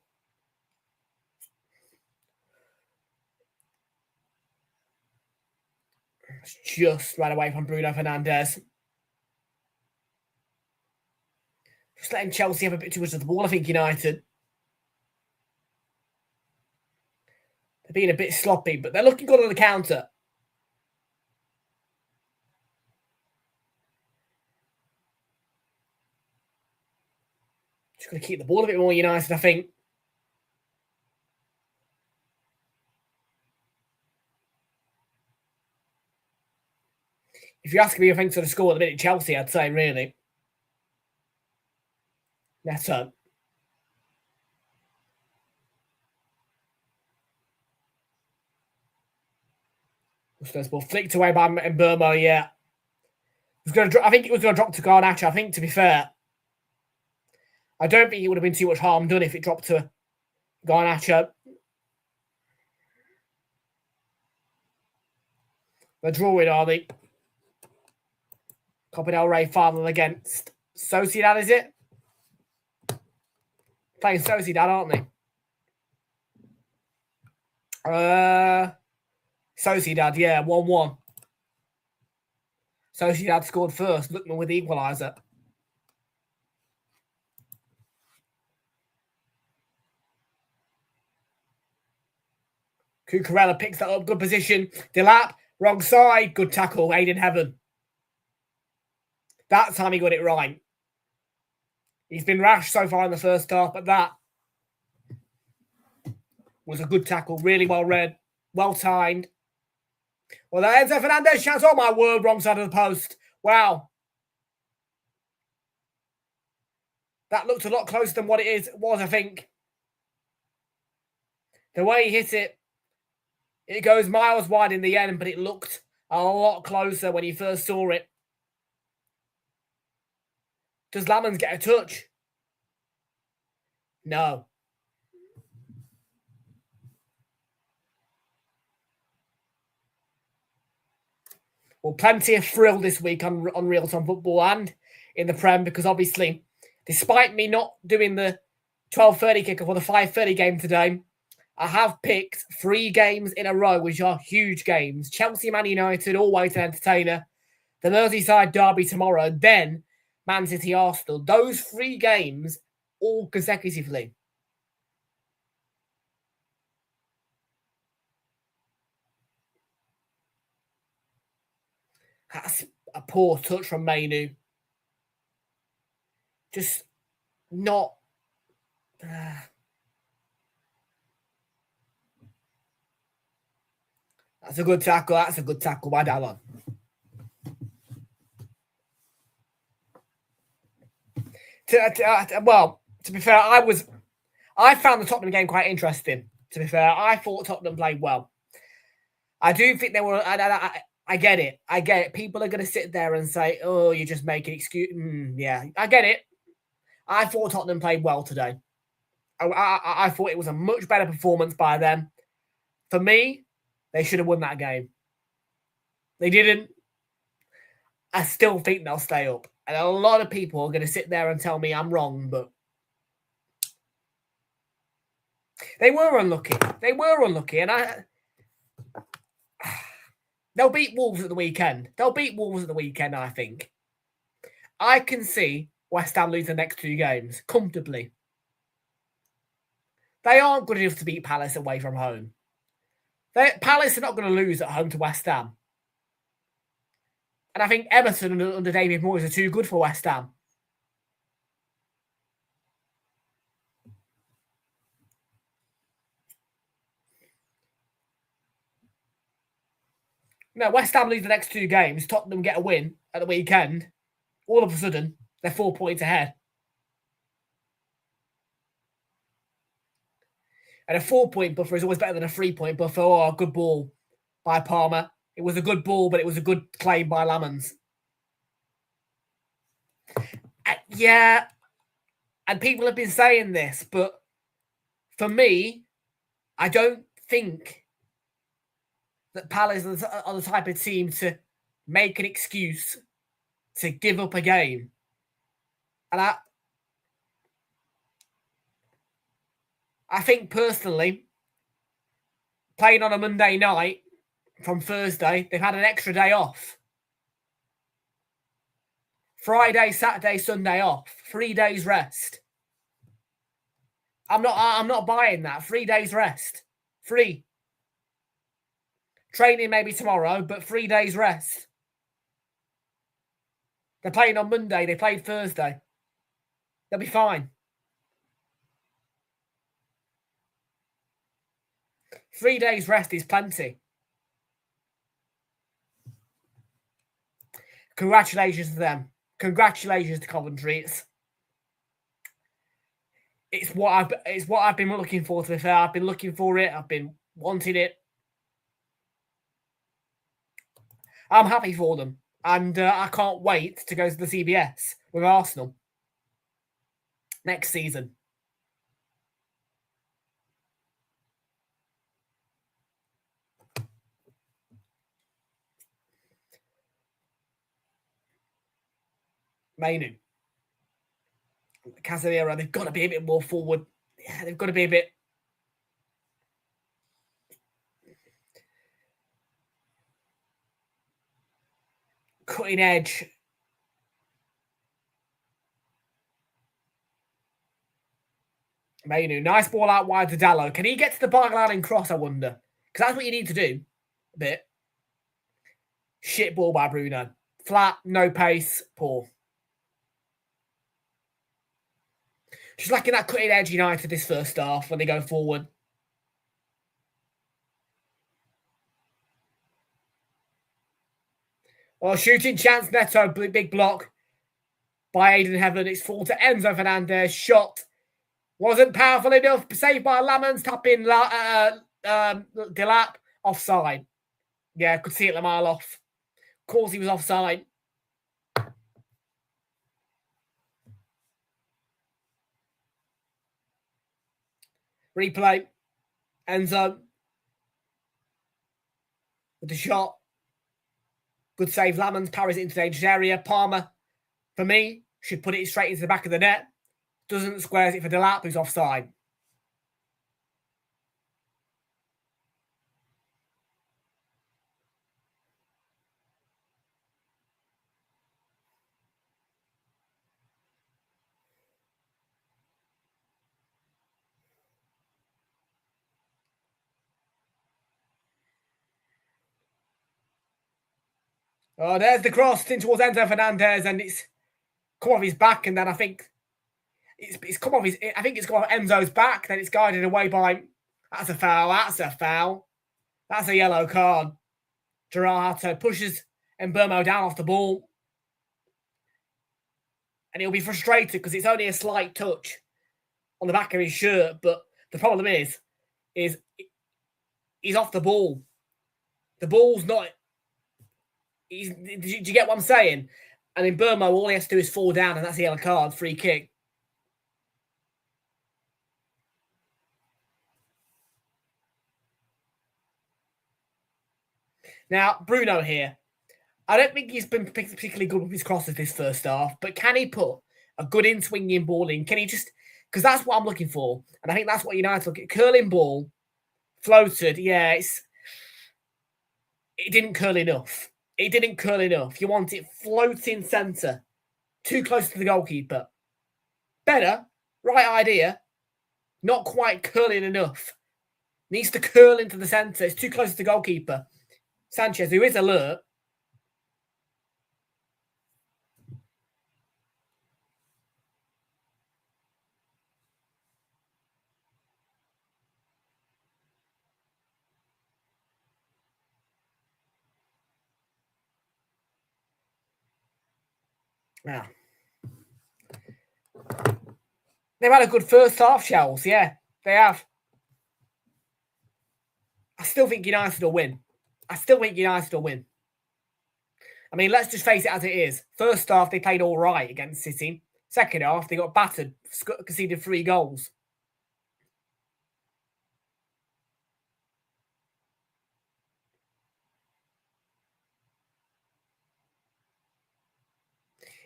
Speaker 2: It's just right away from Bruno Fernandes. Just letting Chelsea have a bit too much of the ball, I think, United. They're being a bit sloppy, but they're looking good on the counter. Just going to keep the ball a bit more, United, I think. If you ask me, I think to the score at the minute, Chelsea, I'd say, really. That's up. First ball flicked away by Mbeumo, yeah. I think it was going to drop to Garnacho. I think, to be fair, I don't think it would have been too much harm done if it dropped to Garnacho. They're drawing, are they? Copa del Rey final against Sociedad, is it? Playing Sociedad, aren't they? Sociedad, yeah, 1-1. Sociedad scored first, Lookman with the equaliser. Cucurella picks that up, good position. Delap, wrong side, good tackle, Aiden Heaven. That time he got it right. He's been rash so far in the first half, but that was a good tackle, really well read, well timed. Well, there's Enzo Fernandez shouts, oh my word, wrong side of the post. Wow. That looked a lot closer than what it was, I think. The way he hit it, it goes miles wide in the end, but it looked a lot closer when you first saw it. Does Lamans get a touch? No. Well, plenty of thrill this week on Realltom Football and in the Prem, because obviously, despite me not doing the 12:30 kickoff or the 5:30 game today, I have picked 3 games in a row, which are huge games. Chelsea, Man United, always an entertainer. The Merseyside derby tomorrow, then Man City, Arsenal. Those 3 games all consecutively. That's a poor touch from Mainu. Just not... That's a good tackle. That's a good tackle by Dallon. Well, to be fair, I found the Tottenham game quite interesting. To be fair, I thought Tottenham played well. I do think they were... I get it. I get it. People are going to sit there and say, oh, you're just making excuse. Yeah, I get it. I thought Tottenham played well today. I thought it was a much better performance by them. For me, they should have won that game. They didn't. I still think they'll stay up. And a lot of people are going to sit there and tell me I'm wrong, but they were unlucky. They were unlucky. And they'll beat Wolves at the weekend. They'll beat Wolves at the weekend, I think. I can see West Ham lose the next 2 games comfortably. They aren't good enough to beat Palace away from home. Palace are not going to lose at home to West Ham. And I think Everton under David Moyes are too good for West Ham. No, West Ham lose the next 2 games. Tottenham get a win at the weekend. All of a sudden, they're 4 points ahead. And a 4-point buffer is always better than a 3-point buffer. Oh, a good ball by Palmer. It was a good ball, but it was a good claim by Lamans. Yeah, and people have been saying this, but for me, I don't think that Palace are the type of team to make an excuse to give up a game. And I think personally, playing on a Monday night from Thursday, they've had an extra day off. Friday, Saturday, Sunday off. 3 days rest. I'm not buying that. 3 days rest. 3. Training maybe tomorrow, but 3 days rest. They're playing on Monday. They played Thursday. They'll be fine. 3 days rest is plenty. Congratulations to them. Congratulations to Coventry. It's what I've been looking for, to be fair. I've been looking for it. I've been wanting it. I'm happy for them. And I can't wait to go to the CBS with Arsenal next season. Mainu. Casemiro, they've got to be a bit more forward. Yeah, they've got to be a bit... cutting edge. Mainu, nice ball out wide to Dallo. Can he get to the Bargalan and cross, I wonder? Because that's what you need to do. A bit. Shit ball by Bruno. Flat, no pace, poor. Just lacking that cutting edge United this first half when they go forward. Well, shooting chance, Neto, big block by Aiden Heaven. It's full to Enzo Fernandez. Shot wasn't powerful enough. Saved by Lamans. Tap in Delap. Offside. Yeah, could see it a mile off. Of course he was offside. Replay. Enzo. With the shot. Good save. Lamans parries it into the dangerous area. Palmer, for me, should put it straight into the back of the net. Doesn't, squares it for Delap, who's offside. Oh, there's the cross in towards Enzo Fernandez, and it's come off his back, and then I think it's come off his. I think it's come off Enzo's back. Then it's guided away by. That's a foul. That's a foul. That's a yellow card. Gerardo pushes Mbermo down off the ball, and he'll be frustrated because it's only a slight touch on the back of his shirt. But the problem is he's off the ball. The ball's not. Do you get what I'm saying? And in Burmo, all he has to do is fall down, and that's a yellow card, free kick. Now, Bruno here. I don't think he's been particularly good with his crosses this first half, but can he put a good in-swinging ball in? Can he just... Because that's what I'm looking for, and I think that's what United look at. Curling ball, floated, yeah, it didn't curl enough. It didn't curl enough. You want it floating centre. Too close to the goalkeeper. Better. Right idea. Not quite curling enough. Needs to curl into the centre. It's too close to the goalkeeper. Sanchez, who is alert. Now, they've had a good first half, Chelsea. Yeah, they have. I still think United will win. I mean, let's just face it as it is. First half, they played all right against City. Second half, they got battered, conceded 3 goals.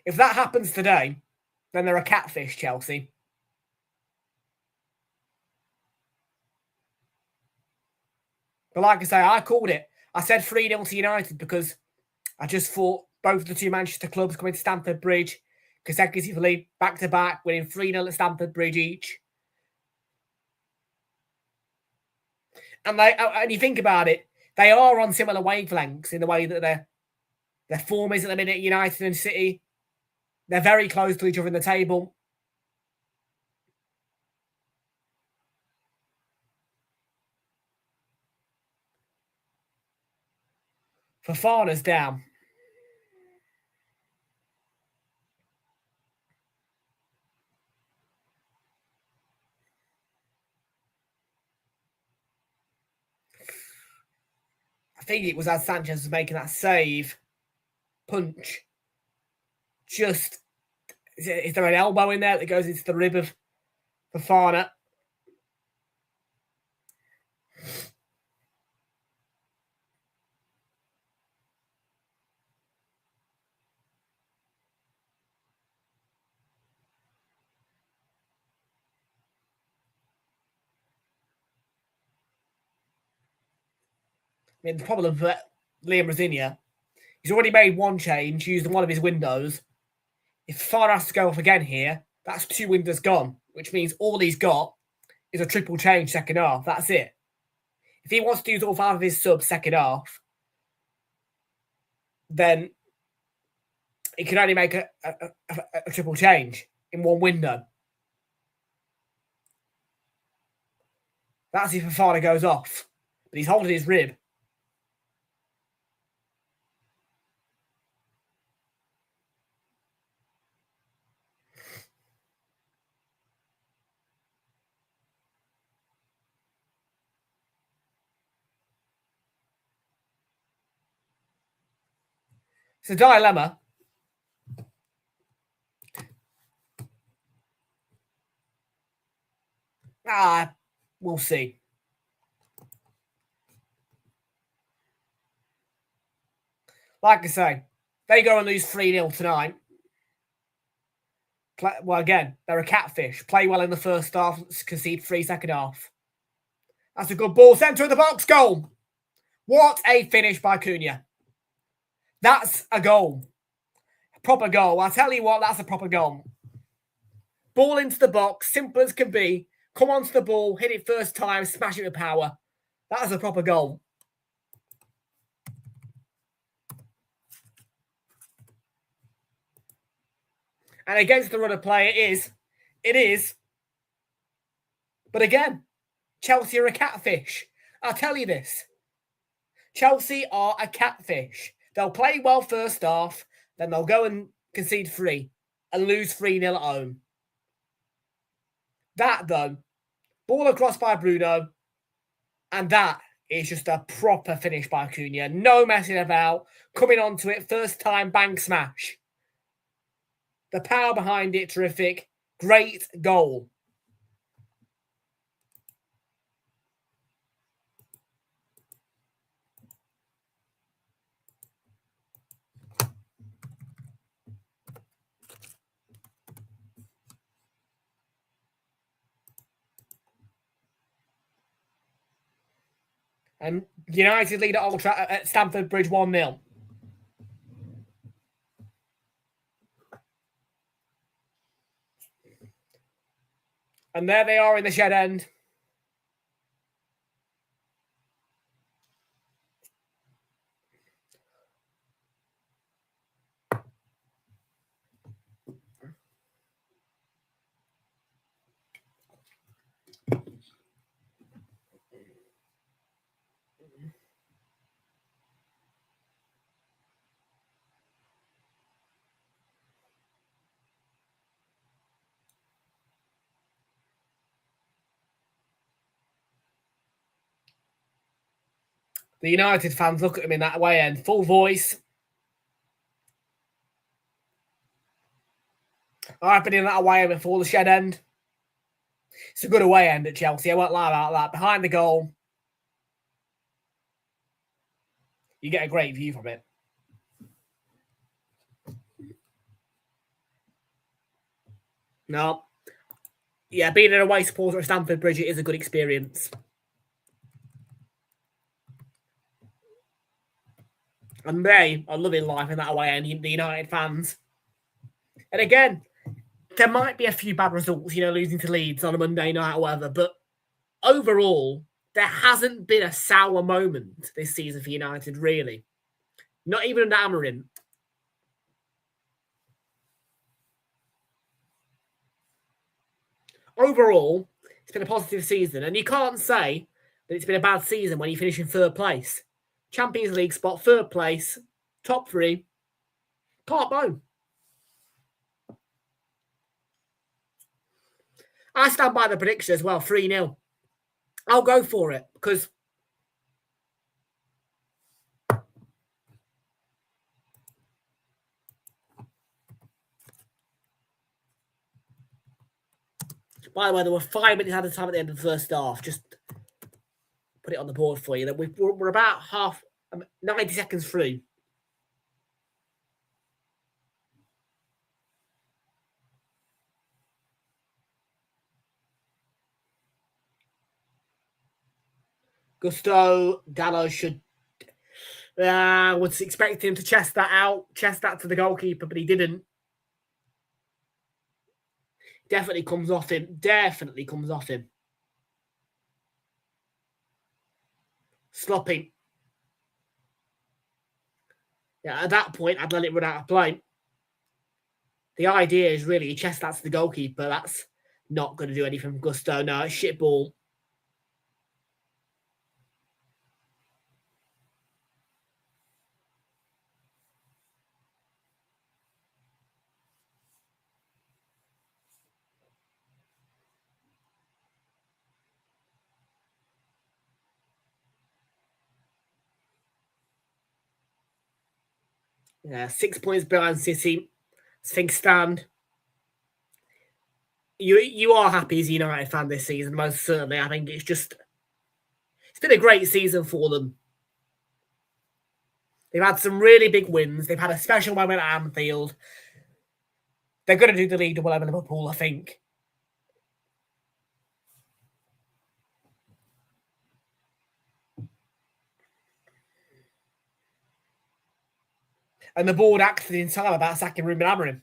Speaker 2: If that happens today, then they're a catfish, Chelsea. But like I say, I called it. I said 3-0 to United because I just thought both of the two Manchester clubs coming to Stamford Bridge consecutively, back-to-back, winning 3-0 at Stamford Bridge each. And you think about it, they are on similar wavelengths in the way that their form is at the minute, United and City. They're very close to each other in the table. Fofana's down. I think it was as Sanchez was making that save. Punch. Just, is there an elbow in there that goes into the rib of Fofana? I mean, the problem for Liam Rosinia, he's already made one change, using one of his windows. If Fofana has to go off again here, that's 2 windows gone, which means all he's got is a triple change second half. That's it. If he wants to use all 5 of his subs second half, then he can only make a triple change in one window. That's if Fofana goes off. But he's holding his rib. It's a dilemma. We'll see. Like I say, they go and lose 3-0 tonight. Well, again, they're a catfish. Play well in the first half, concede 3 second half. That's a good ball. Centre of the box, goal. What a finish by Cunha. That's a goal. A proper goal. I'll tell you what, that's a proper goal. Ball into the box, simple as can be. Come onto the ball, hit it first time, smash it with power. That is a proper goal. And against the run of play, it is. But again, Chelsea are a catfish. I'll tell you this. Chelsea are a catfish. They'll play well first half, then they'll go and concede 3 and lose 3-0 at home. That, though, ball across by Bruno, and that is just a proper finish by Cunha. No messing about. Coming onto it, first time, bang, smash. The power behind it, terrific. Great goal. And United lead at Stamford Bridge 1-0. And there they are in the shed end. The United fans look at him in that away end. Full voice. I've been in that away end before the shed end. It's a good away end at Chelsea. I won't lie about that. Behind the goal, you get a great view from it. No. Yeah, being an away supporter at Stamford Bridge, it is a good experience. And they are loving life in that away end, the United fans. And again, there might be a few bad results, losing to Leeds on a Monday night or whatever, but overall, there hasn't been a sour moment this season for United, really. Not even under Amorim. Overall, it's been a positive season, and you can't say that it's been a bad season when you finish in third place. Champions League spot, third place, top 3. Can't moan. I stand by the prediction as well, 3-0. I'll go for it because by the way, there were 5 minutes at a time at the end of the first half. Just put it on the board for you. We're about 90 seconds through. Gusto Gallo should was expecting him to chest that to the goalkeeper, but he didn't. Definitely comes off him. Sloppy. Yeah, at that point, I'd let it run out of play. The idea is really chest that to the goalkeeper. That's not going to do anything from Gusto. No, it's shit ball. Yeah, 6 points behind City. Things stand. You are happy as a United fan this season, most certainly. I think it's been a great season for them. They've had some really big wins. They've had a special moment at Anfield. They're going to do the League Double over Liverpool, I think. And the board acted in time about sacking Ruben Amorim.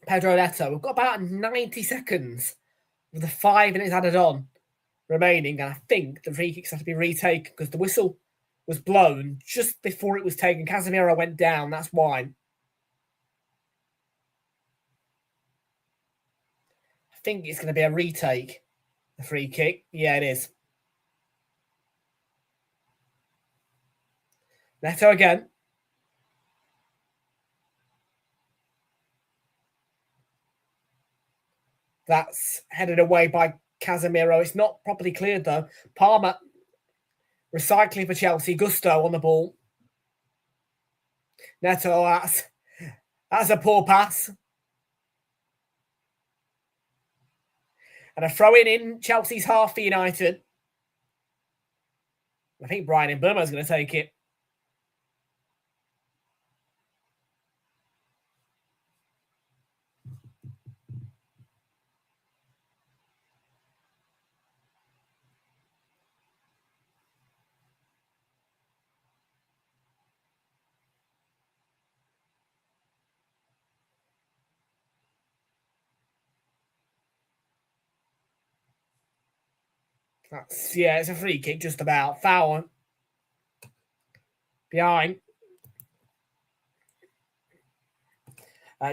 Speaker 2: Pedro Neto. We've got about 90 seconds with the 5 minutes added on remaining, and I think the free kicks have to be retaken because the whistle was blown just before it was taken. Casemiro went down, that's why. I think it's going to be a retake, the free kick. Yeah, it is. Neto again. That's headed away by Casemiro. It's not properly cleared, though. Palmer recycling for Chelsea. Gusto on the ball. Neto, that's a poor pass. And a throw in Chelsea's half for United. I think Brian Mbeumo is going to take it. It's a free kick, just about. Foul. Behind.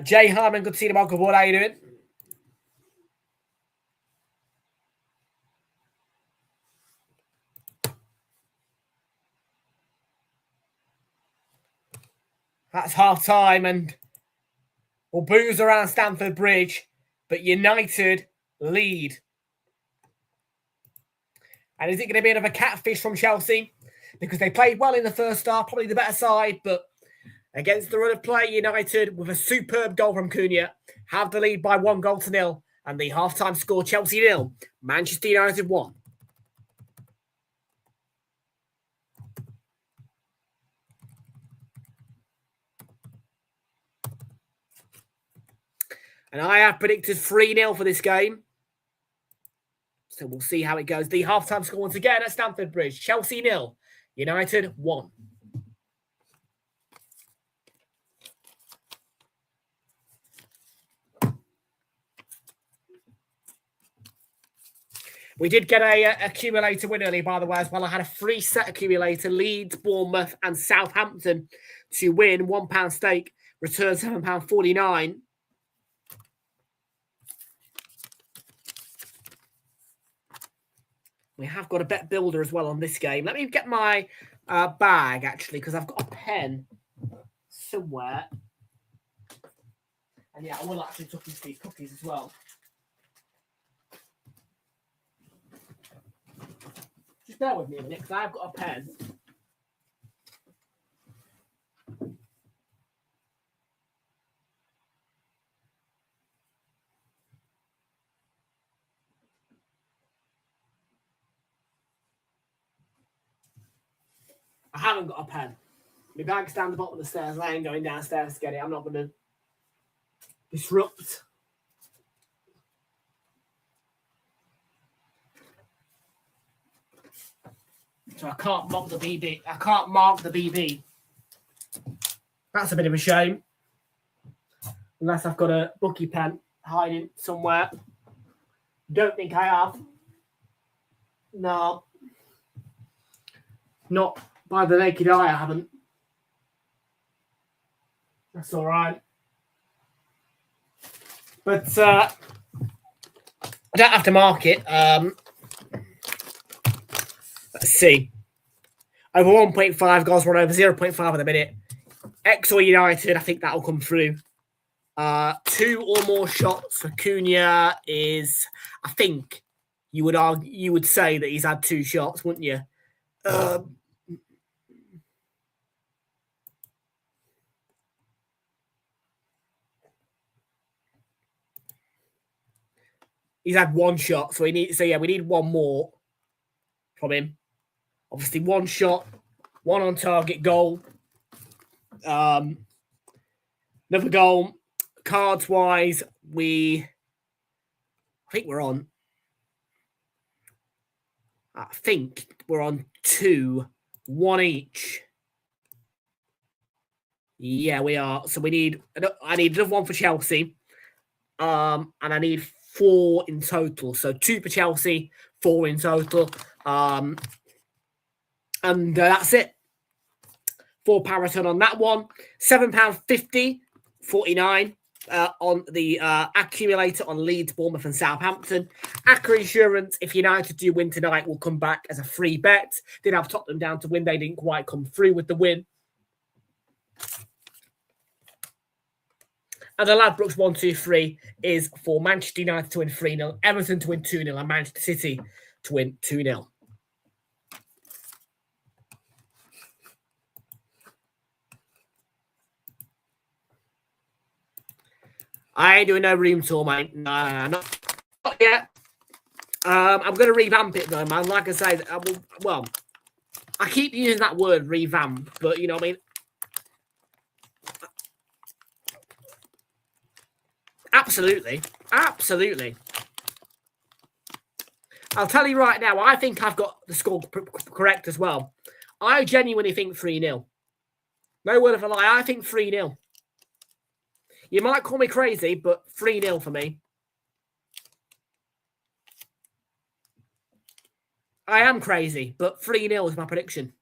Speaker 2: Jay Harmon, good to see you, Marco. What are you doing? That's half time, and we'll booze around Stamford Bridge, but United lead. And is it going to be another catfish from Chelsea? Because they played well in the first half, probably the better side, but against the run of play, United, with a superb goal from Cunha, have the lead by 1-0, and the half-time score, Chelsea 0, Manchester United 1. And I have predicted 3-0 for this game. So we'll see how it goes. The half-time score once again at Stamford Bridge. Chelsea 0, United 1. We did get a accumulator win early, by the way, as well. I had a free set accumulator, Leeds, Bournemouth and Southampton to win. £1 stake, return £7.49. We have got a bet builder as well on this game. Let me get my bag, actually, because I've got a pen somewhere. And yeah, I will actually tuck into these cookies as well. Just bear with me a minute, because I've got a pen. I haven't got a pen. My bag's down the bottom of the stairs. I ain't going downstairs to get it. I'm not going to disrupt. So I can't mark the BB. I can't mark the BB. That's a bit of a shame. Unless I've got a bookie pen hiding somewhere. Don't think I have. No. Not by the naked eye, I haven't. That's all right. But I don't have to mark it. Let's see. Over 1.5 goals, we're on over 0.5 at the minute. X or United, I think that'll come through. 2 or more shots for Cunha is, I think you would say that he's had 2 shots, wouldn't you? He's had 1 shot, so we need 1 more from him. Obviously, 1 shot, 1 on target goal. Another goal. Cards wise, I think we're on 2, 1 each. Yeah, we are. So I need another 1 for Chelsea. And I need 4 in total. So 2 for Chelsea, 4 in total. And that's it. £4 return on that one. £7.50, 49 on the accumulator on Leeds, Bournemouth and Southampton. Accra Insurance, if United do win tonight, will come back as a free bet. Did have Tottenham down to win. They didn't quite come through with the win. And the Ladbrokes 1-2-3 is for Manchester United to win 3-0, Everton to win 2-0, and Manchester City to win 2-0. I ain't doing no room tour, mate. No, not yet. I'm going to revamp it, though, man. Like I say, I keep using that word, revamp, but you know what I mean? Absolutely. Absolutely. I'll tell you right now, I think I've got the score correct as well. I genuinely think 3-0. No word of a lie. I think 3-0. You might call me crazy, but 3-0 for me. I am crazy, but 3-0 is my prediction.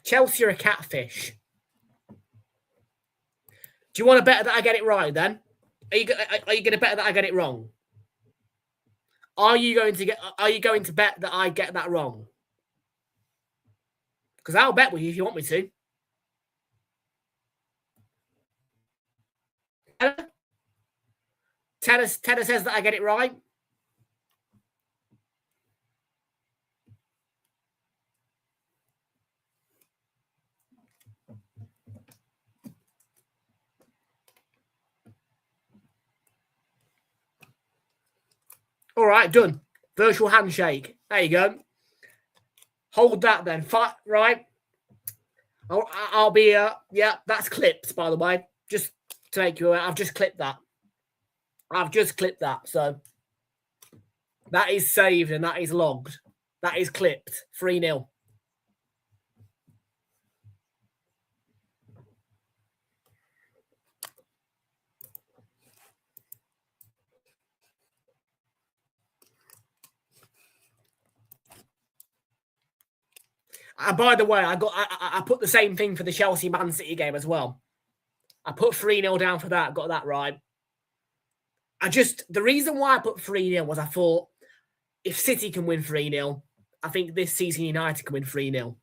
Speaker 2: Chelsea are a catfish. Do you want to bet that I get it right then? Are you going to bet that I get it wrong? Are you going to bet that I get that wrong? Because I'll bet with you if you want me to. Tenor says that I get it right. All right, done. Virtual handshake. There you go. Hold that then. Right. I'll be, yeah, that's clipped, by the way. Just to make you aware, I've just clipped that. So that is saved and that is logged. That is clipped. 3-0. By the way, I put the same thing for the Chelsea Man City game as well. I put 3-0 down for that. Got that right. The reason why I put 3-0 was I thought if City can win 3-0, I think this season United can win 3-0.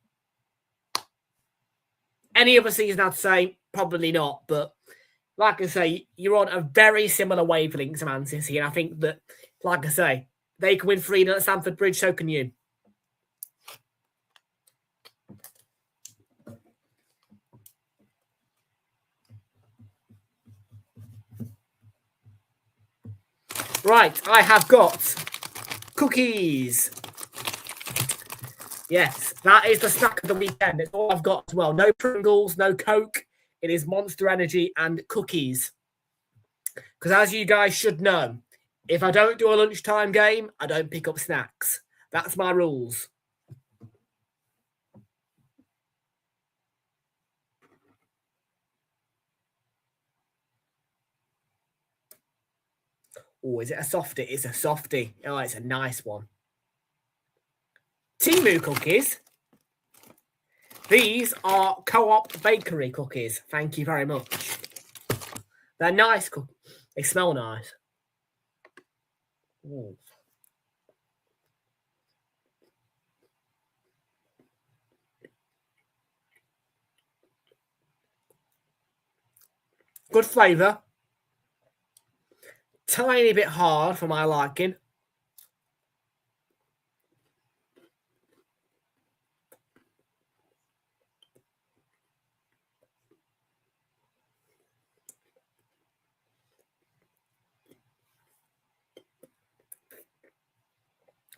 Speaker 2: Any other season, I'd say probably not. But like I say, you're on a very similar wavelength to Man City. And I think that, like I say, they can win 3-0 at Stamford Bridge, so can you. Right, I have got cookies. Yes, that is the snack of the weekend. It's all I've got as well. No Pringles, no Coke. It is Monster Energy and cookies. Because as you guys should know, if I don't do a lunchtime game, I don't pick up snacks. That's my rules. Oh, is it a softie? It's a softie. Oh, it's a nice one. Timu cookies. These are Co-op Bakery cookies. Thank you very much. They're nice cookies. They smell nice. Ooh. Good flavour. Tiny bit hard for my liking.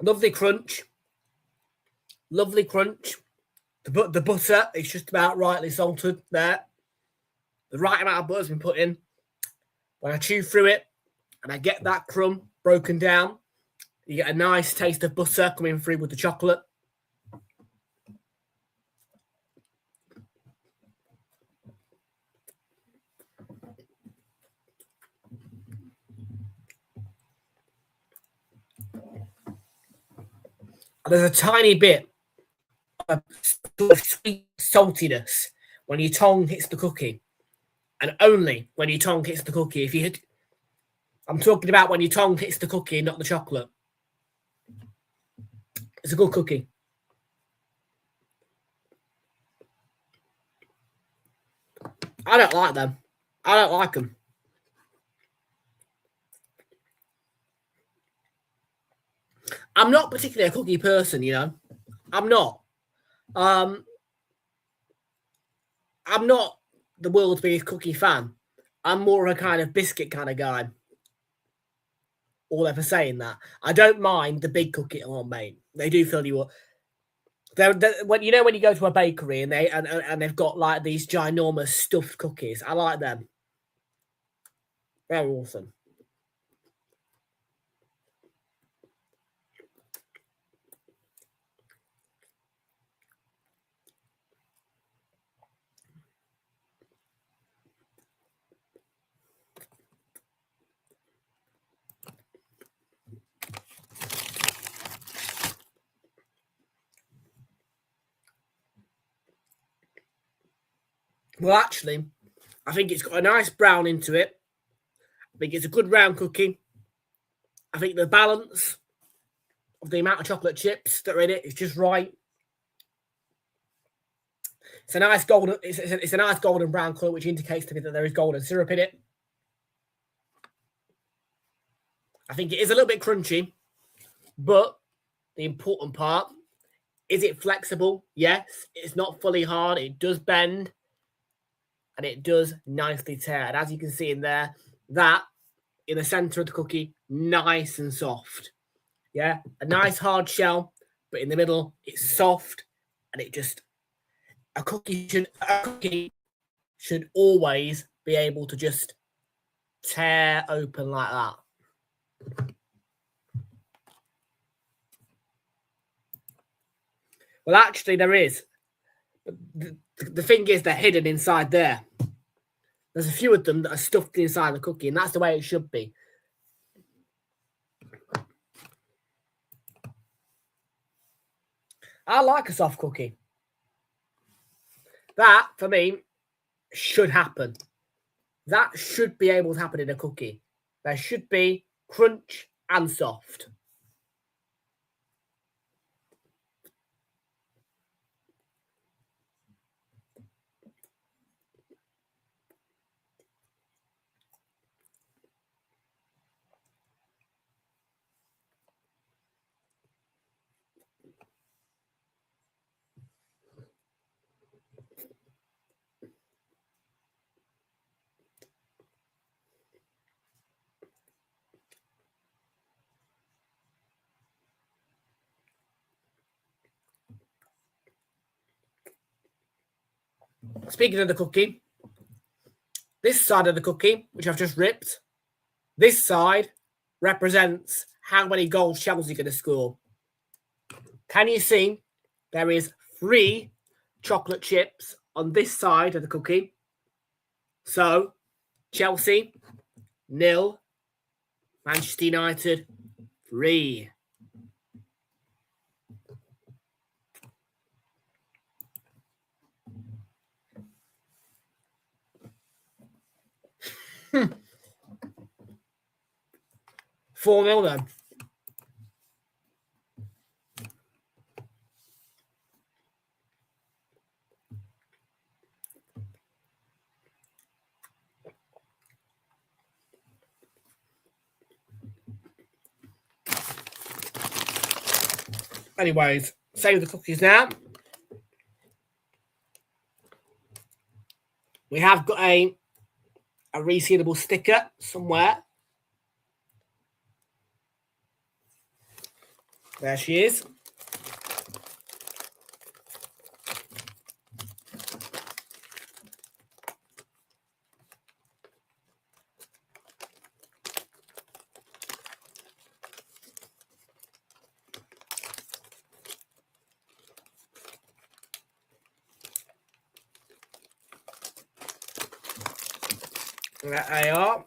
Speaker 2: Lovely crunch. Lovely crunch. The butter is just about rightly salted there. The right amount of butter's been put in. When I chew through it and I get that crumb broken down, you get a nice taste of butter coming through with the chocolate. There's a tiny bit of sweet saltiness when your tongue hits the cookie, and only when your tongue hits the cookie. I'm talking about when your tongue hits the cookie, not the chocolate. It's a good cookie. I don't like them. I don't like them. I'm not particularly a cookie person, you know. I'm not. I'm not the world's biggest cookie fan. I'm more of a kind of biscuit kind of guy. All ever saying that. I don't mind the big cookie. Oh, mate, they do fill you up. When you go to a bakery and they've got like these ginormous stuffed cookies, I like them. They're awesome. Well, actually, I think it's got a nice brown into it. I think it's a good round cookie. I think the balance of the amount of chocolate chips that are in it is just right. It's a nice golden. It's a nice golden brown colour, which indicates to me that there is golden syrup in it. I think it is a little bit crunchy, but the important part is it flexible? Yes, it's not fully hard. It does bend, and it does nicely tear. And as you can see in there, that in the center of the cookie, nice and soft. Yeah, a nice hard shell, but in the middle, it's soft, and it just a cookie should always be able to just tear open like that. Well, actually, there is. The thing is, they're hidden inside there. There's a few of them that are stuffed inside the cookie, and that's the way it should be. I like a soft cookie. That, for me, should happen. That should be able to happen in a cookie. There should be crunch and soft. Speaking of the cookie, this side of the cookie, which I've just ripped, this side represents how many gold shells you're going to score. Can you see there is 3 chocolate chips on this side of the cookie? So, Chelsea, 0. Manchester United, 3. Hmm. 4-0 then. Anyways, save the cookies now. We have got a resealable sticker somewhere. There she is. There they are.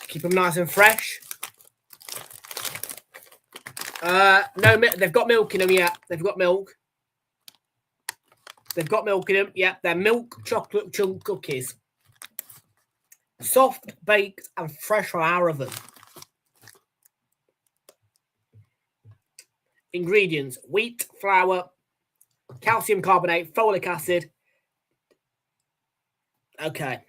Speaker 2: Keep them nice and fresh. No, they've got milk in them. Yeah, they've got milk. They've got milk in them. Yeah, they're milk chocolate chunk cookies. Soft, baked, and fresh from our oven. Ingredients: wheat, flour, calcium carbonate, folic acid. Okay.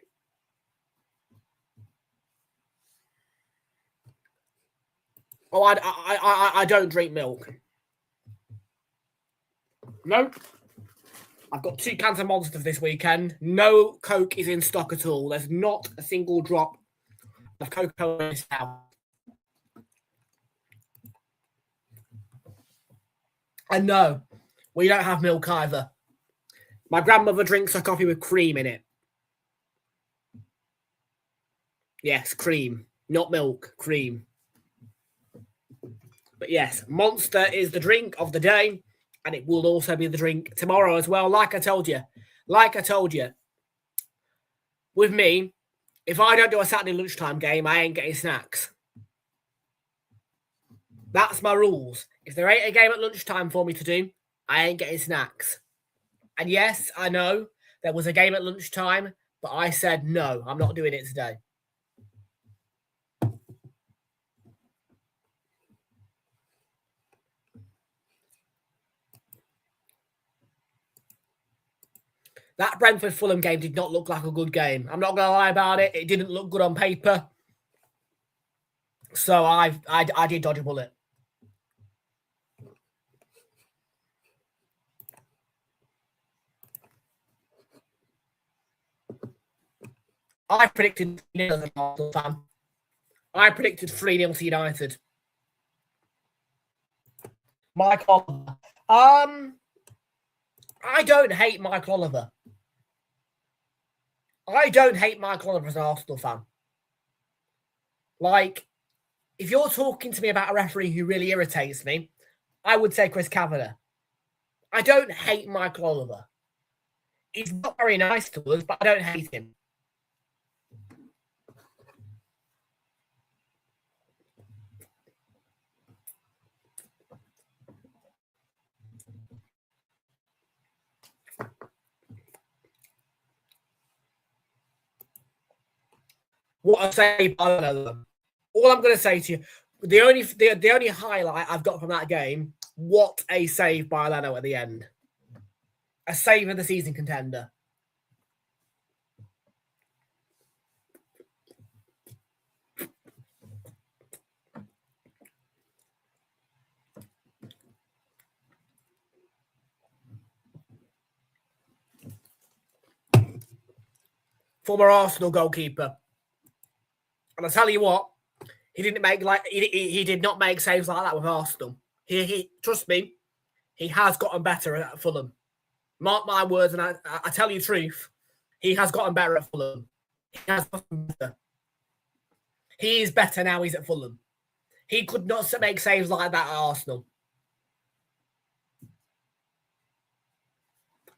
Speaker 2: Oh, I don't drink milk. No. I've got 2 cans of Monster this weekend. No Coke is in stock at all. There's not a single drop of Coca-Cola in this house. And no, we don't have milk either. My grandmother drinks her coffee with cream in it. Yes, cream. Not milk, cream. But yes, Monster is the drink of the day, and it will also be the drink tomorrow as well. Like I told you, with me, if I don't do a Saturday lunchtime game, I ain't getting snacks. That's my rules. If there ain't a game at lunchtime for me to do, I ain't getting snacks. And yes, I know there was a game at lunchtime, but I said no, I'm not doing it today. That Brentford-Fulham game did not look like a good game. I'm not going to lie about it. It didn't look good on paper. So I did dodge a bullet. I predicted 3-0 as an Arsenal fan. I predicted 3-0 to United. Mike Oliver. I don't hate Mike Oliver. I don't hate Mike Oliver as an Arsenal fan. Like, if you're talking to me about a referee who really irritates me, I would say Chris Kavanagh. I don't hate Mike Oliver. He's not very nice to us, but I don't hate him. What I say, I don't know. All I'm going to say to you, the only highlight I've got from that game, what a save by Leno at the end. A save of the season contender. Former Arsenal goalkeeper. And I tell you what, he did not make saves like that with Arsenal. He trust me, he has gotten better at Fulham. Mark my words, and I tell you the truth, he has gotten better at Fulham. He has gotten better. He is better now he's at Fulham. He could not make saves like that at Arsenal.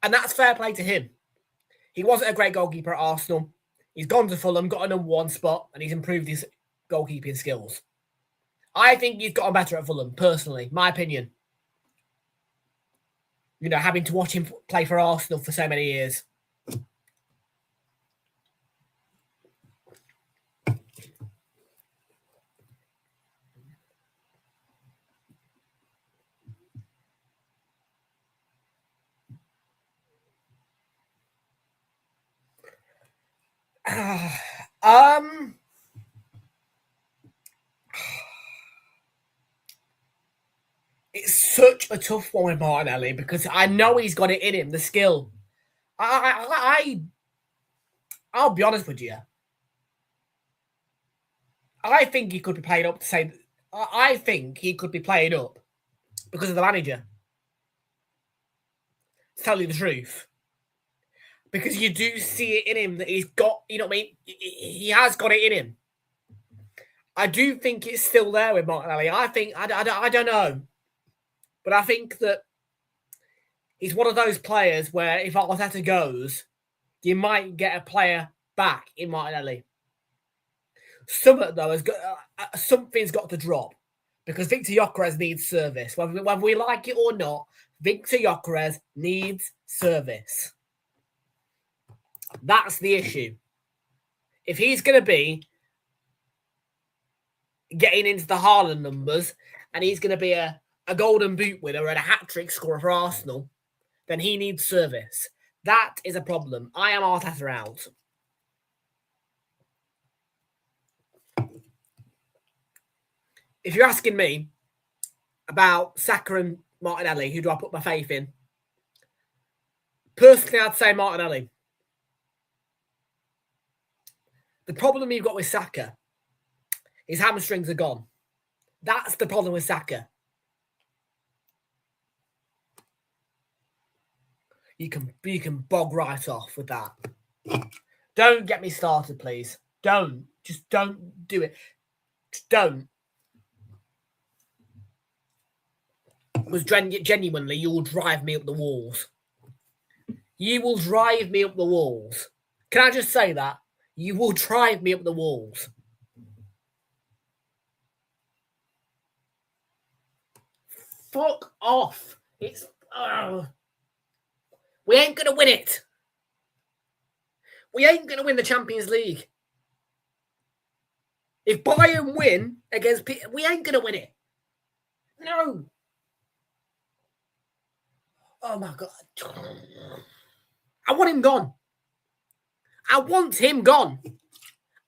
Speaker 2: And that's fair play to him. He wasn't a great goalkeeper at Arsenal. He's gone to Fulham, got a number one spot, and he's improved his goalkeeping skills. I think he's gotten better at Fulham, personally. My opinion. You know, having to watch him play for Arsenal for so many years. It's such a tough one with Martinelli because I know he's got it in him, the skill. I'll be honest with you. I think he could be playing up to say. I think he could be playing up because of the manager. To tell you the truth. Because you do see it in him that he's got, you know what I mean? He has got it in him. I do think it's still there with Martinelli. I think, I don't know. But I think that he's one of those players where if Arteta goes, you might get a player back in Martinelli. Something, though, has got, something's got to drop. Because Victor Gyökeres needs service. Whether we like it or not, Victor Gyökeres needs service. That's the issue. If he's going to be getting into the Haaland numbers and he's going to be a golden boot winner and a hat-trick scorer for Arsenal, then he needs service. That is a problem. I am Arteta out. If you're asking me about Saka and Martinelli, who do I put my faith in? Personally, I'd say Martinelli. The problem you've got with Saka, his hamstrings are gone. That's the problem with Saka. You can bog right off with that. Don't get me started, please. Don't. Just don't do it. Just don't. Because genuinely, you will drive me up the walls. You will drive me up the walls. Can I just say that? You will drive me up the walls. Fuck off. It's... We ain't going to win it. We ain't going to win the Champions League. If Bayern win against... we ain't going to win it. No. Oh, my God. I want him gone. I want him gone.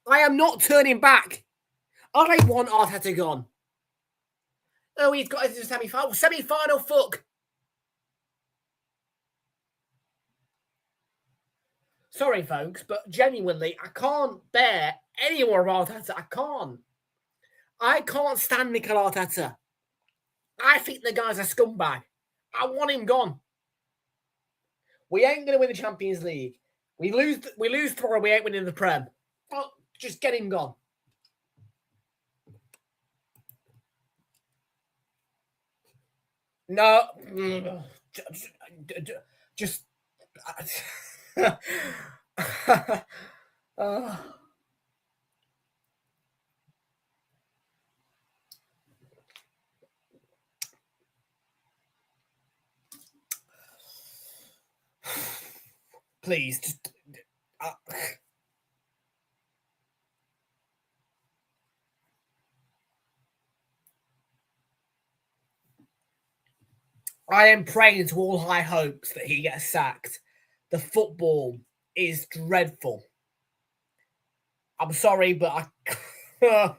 Speaker 2: I am not turning back. I want Arteta gone. Oh, he's got his semi-final. Semi-final, fuck. Sorry, folks, but genuinely, I can't bear any more of Arteta. I can't. I can't stand Mikel Arteta. I think the guy's a scumbag. I want him gone. We ain't going to win the Champions League. We lose tomorrow, we ain't winning the Prem. Oh, just get him gone. No. Just... Please, just... I am praying to all high hopes that he gets sacked. The football is dreadful. I'm sorry, but I...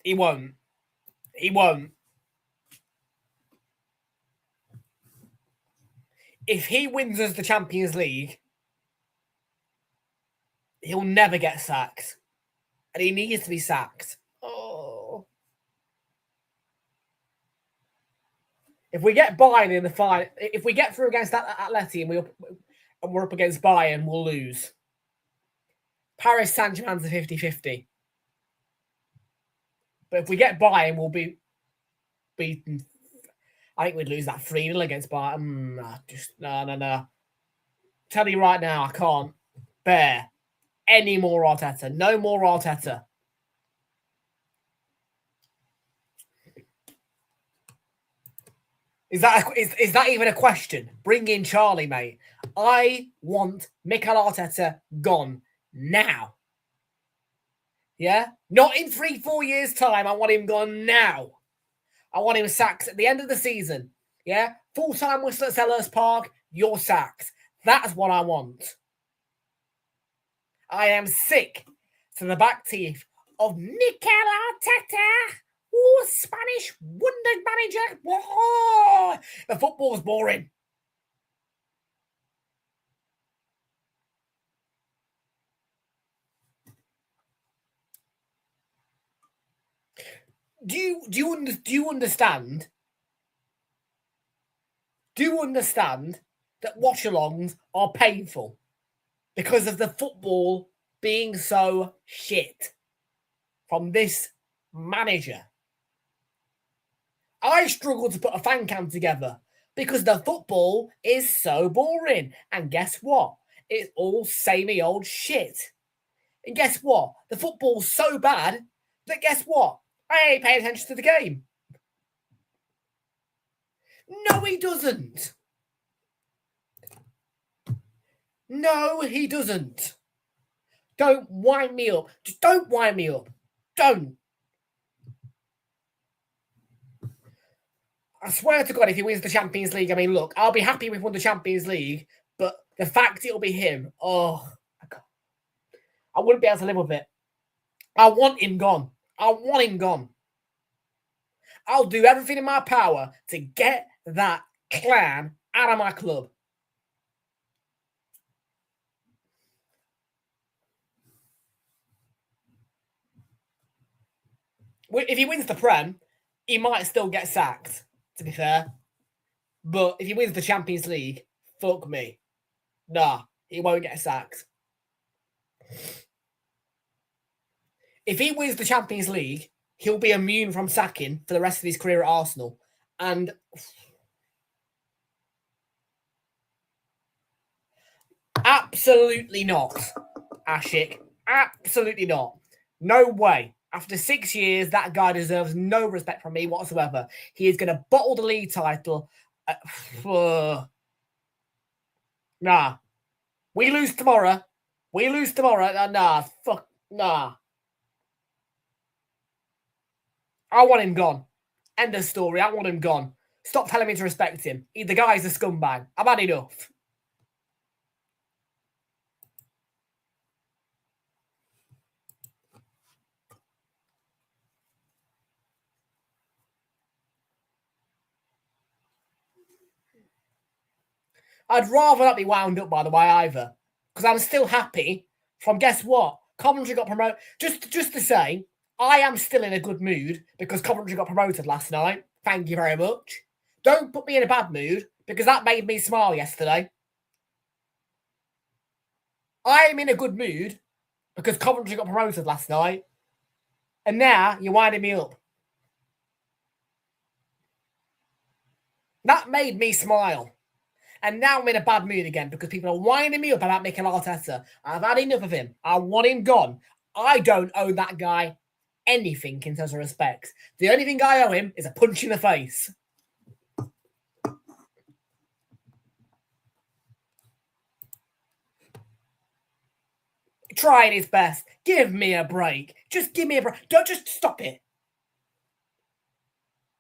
Speaker 2: He won't. He won't. If he wins us the Champions League, he'll never get sacked. And he needs to be sacked. Oh. If we get Bayern in the final, if we get through against that Atleti and we're up against Bayern, we'll lose. Paris Saint-Germain's a 50-50. But if we get Bayern, we'll be beaten. I think we'd lose that 3-0 against Bayern. No. Tell you right now, I can't bear any more Arteta. No more Arteta. Is that even a question? Bring in Charlie, mate. I want Mikel Arteta gone now. Yeah? Not in 3-4 years' time. I want him gone now. I want him sacked at the end of the season. Yeah? Full-time whistle at Selhurst Park, you're sacked. That's what I want. I am sick to the back teeth of Mikel Arteta. Ooh, Spanish wonder manager. Whoa, the football's boring. Do you understand? Do you understand that watch-alongs are painful because of the football being so shit from this manager? I struggle to put a fan cam together because the football is so boring. And guess what? It's all samey old shit. And guess what? The football's so bad that guess what? I ain't paying attention to the game. No, he doesn't. No, he doesn't. Don't wind me up. Just don't wind me up. Don't. I swear to God, if he wins the Champions League, I mean, look, I'll be happy if we won the Champions League, but the fact it'll be him, I wouldn't be able to live with it. I want him gone. I want him gone. I'll do everything in my power to get that clown out of my club. If he wins the Prem, he might still get sacked, to be fair. But if he wins the Champions League, fuck me. Nah, he won't get sacked. If he wins the Champions League, he'll be immune from sacking for the rest of his career at Arsenal. And absolutely not, Ashik. Absolutely not. No way. After 6 years, that guy deserves no respect from me whatsoever. He is going to bottle the league title. Nah. We lose tomorrow. Nah, fuck. Nah. I want him gone. End of story. I want him gone. Stop telling me to respect him. The guy's a scumbag. I've had enough. I'd rather not be wound up, by the way, either. Because I'm still happy from, guess what? Coventry got promoted. Just to say, I am still in a good mood because Coventry got promoted last night. Thank you very much. Don't put me in a bad mood because that made me smile yesterday. I am in a good mood because Coventry got promoted last night. And now you're winding me up. That made me smile. And now I'm in a bad mood again because people are winding me up about Mikel Arteta. I've had enough of him. I want him gone. I don't owe that guy anything in terms of respect. The only thing I owe him is a punch in the face. Trying his best. Give me a break. Just give me a break. Don't just stop it.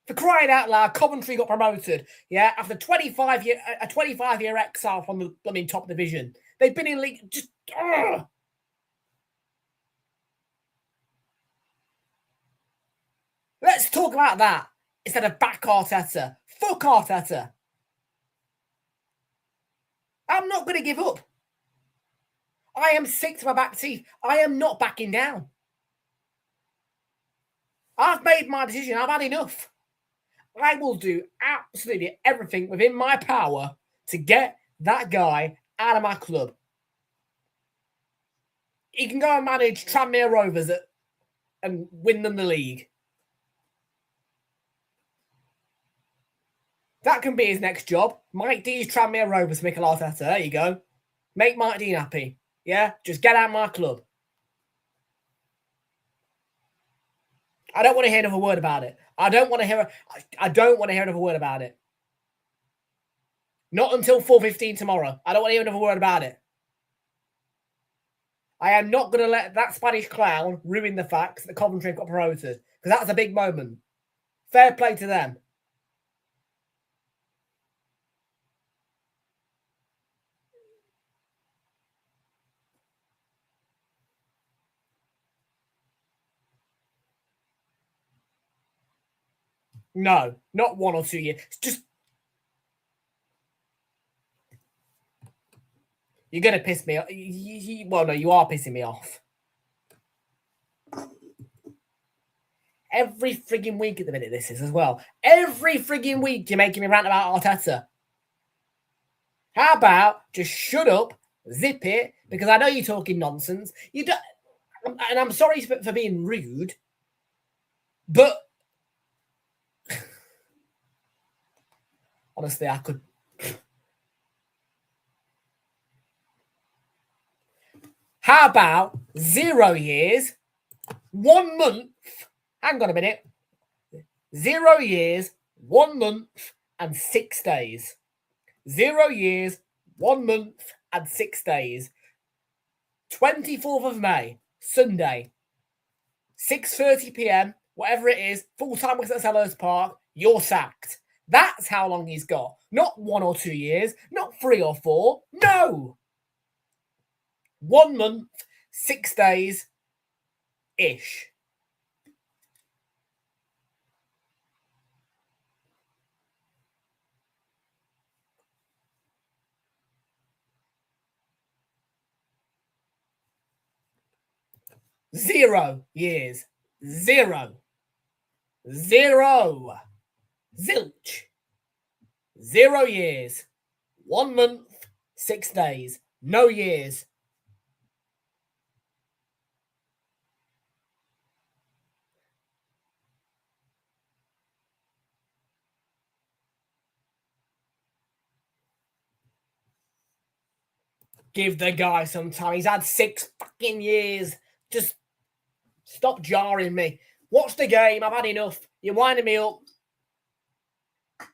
Speaker 2: For crying out loud, Coventry got promoted. Yeah, after a 25-year exile from the top division. They've been in league. Just. Let's talk about that instead of back Arteta. Fuck Arteta. I'm not going to give up. I am sick to my back teeth. I am not backing down. I've made my decision. I've had enough. I will do absolutely everything within my power to get that guy out of my club. He can go and manage Tranmere Rovers and win them the league. That can be his next job. Mike D's Tranmere Rovers, Mikel Arteta. There you go. Make Mike Dean happy. Yeah? Just get out of my club. I don't want to hear another word about it. I don't want to hear another word about it. Not until 4:15 tomorrow. I don't want to hear another word about it. I am not going to let that Spanish clown ruin the facts that Coventry got promoted. Because that's a big moment. Fair play to them. No, not 1 or 2 years. It's just. You're going to piss me off. Well, no, you are pissing me off. Every frigging week at the minute, this is as well. Every frigging week, you're making me rant about Arteta. How about just shut up, zip it, because I know you're talking nonsense. You don't, and I'm sorry for being rude, but honestly, I could. How about 0 years, 1 month? Hang on a minute. 0 years, 1 month, and 6 days. 0 years, 1 month, and 6 days. 24th of May, Sunday, 6:30 p.m., whatever it is, full-time works at Selhurst Park, you're sacked. That's how long he's got. Not 1 or 2 years, not 3 or 4. No! 1 month, 6 days-ish. Zero years. Zero. Zilch. 0 years. 1 month, 6 days. No years. Give the guy some time. He's had 6 fucking years. Just stop jarring me. Watch the game. I've had enough. You're winding me up.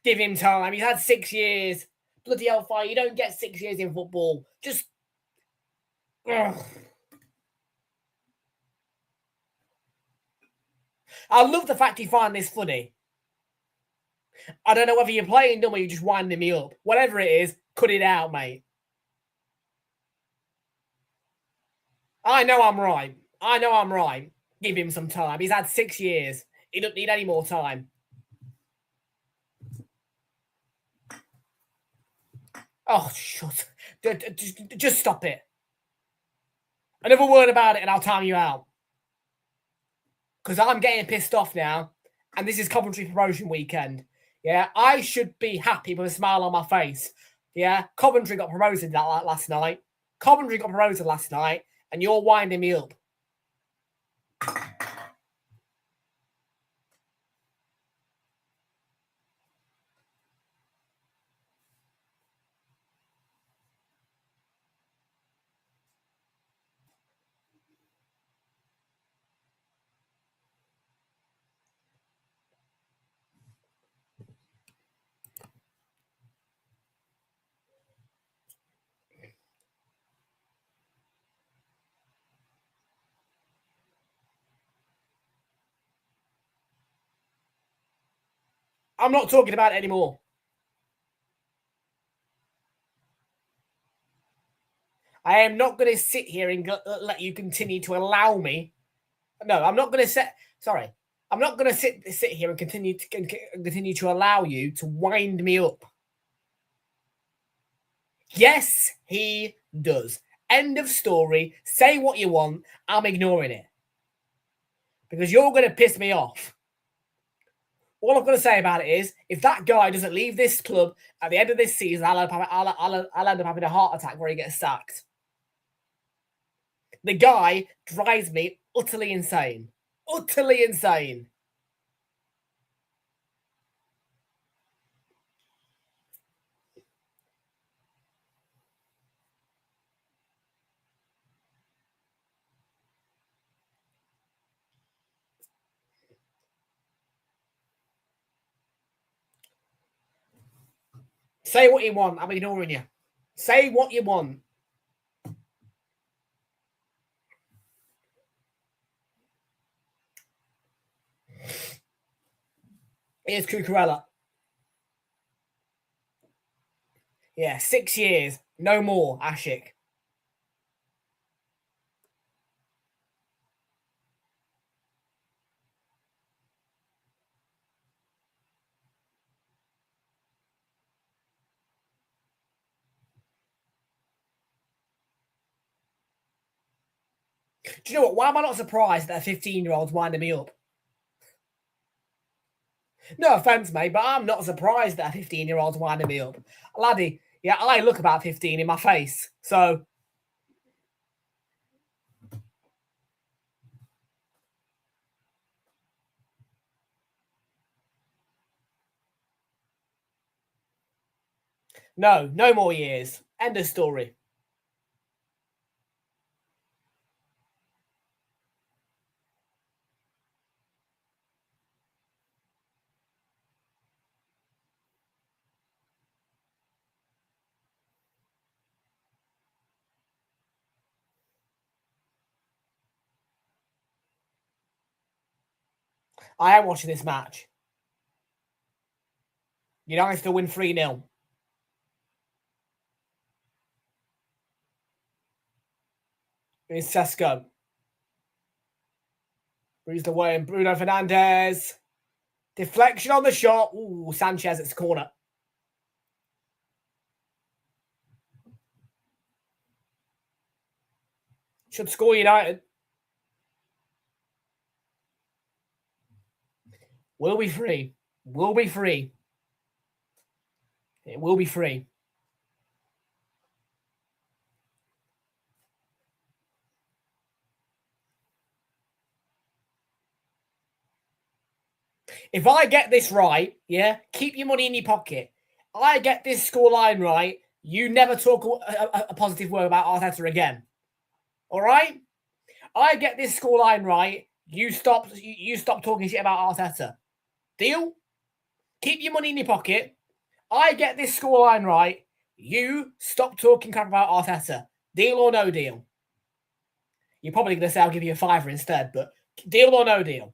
Speaker 2: Give him time. He's had 6 years. Bloody hellfire. You don't get 6 years in football. Just. Ugh. I love the fact you find this funny. I don't know whether you're playing dumb or you're just winding me up. Whatever it is, cut it out, mate. I know I'm right. I know I'm right. Give him some time. He's had 6 years. He doesn't need any more time. Oh, shut. Just stop it. Another word about it and I'll time you out. Because I'm getting pissed off now. And this is Coventry promotion weekend. Yeah, I should be happy with a smile on my face. Yeah, Coventry got promoted last night. Coventry got promoted last night. And you're winding me up. I'm not talking about it anymore. I am not going to sit here and let you continue to allow me. No, I'm not going to sit. Sorry, I'm not going to sit here and continue to allow you to wind me up. Yes, he does. End of story. Say what you want. I'm ignoring it because you're going to piss me off. All I've got to say about it is, if that guy doesn't leave this club at the end of this season, I'll end up having a heart attack where he gets sacked. The guy drives me utterly insane. Utterly insane. Say what you want. I'm ignoring you. Say what you want. Here's Cucurella. Yeah, 6 years. No more, Ashik. Do you know what? Why am I not surprised that a 15-year-old's winding me up? No offence, mate, but I'm not surprised that a 15-year-old's winding me up. Laddie, yeah, I look about 15 in my face, so... No more years. End of story. I am watching this match. United still win 3-0. It's Sesko. Bruised away and Bruno Fernandes. Deflection on the shot. Ooh, Sanchez, it's a corner. Should score United. Will be free. Will be free. It will be free. If I get this right, yeah, keep your money in your pocket. I get this scoreline right, you never talk a positive word about Arteta again. All right? I get this scoreline right, you stop talking shit about Arteta. Deal? Keep your money in your pocket. I get this scoreline right, you stop talking crap about Arteta. Deal or no deal? You're probably going to say I'll give you a fiver instead, but deal or no deal?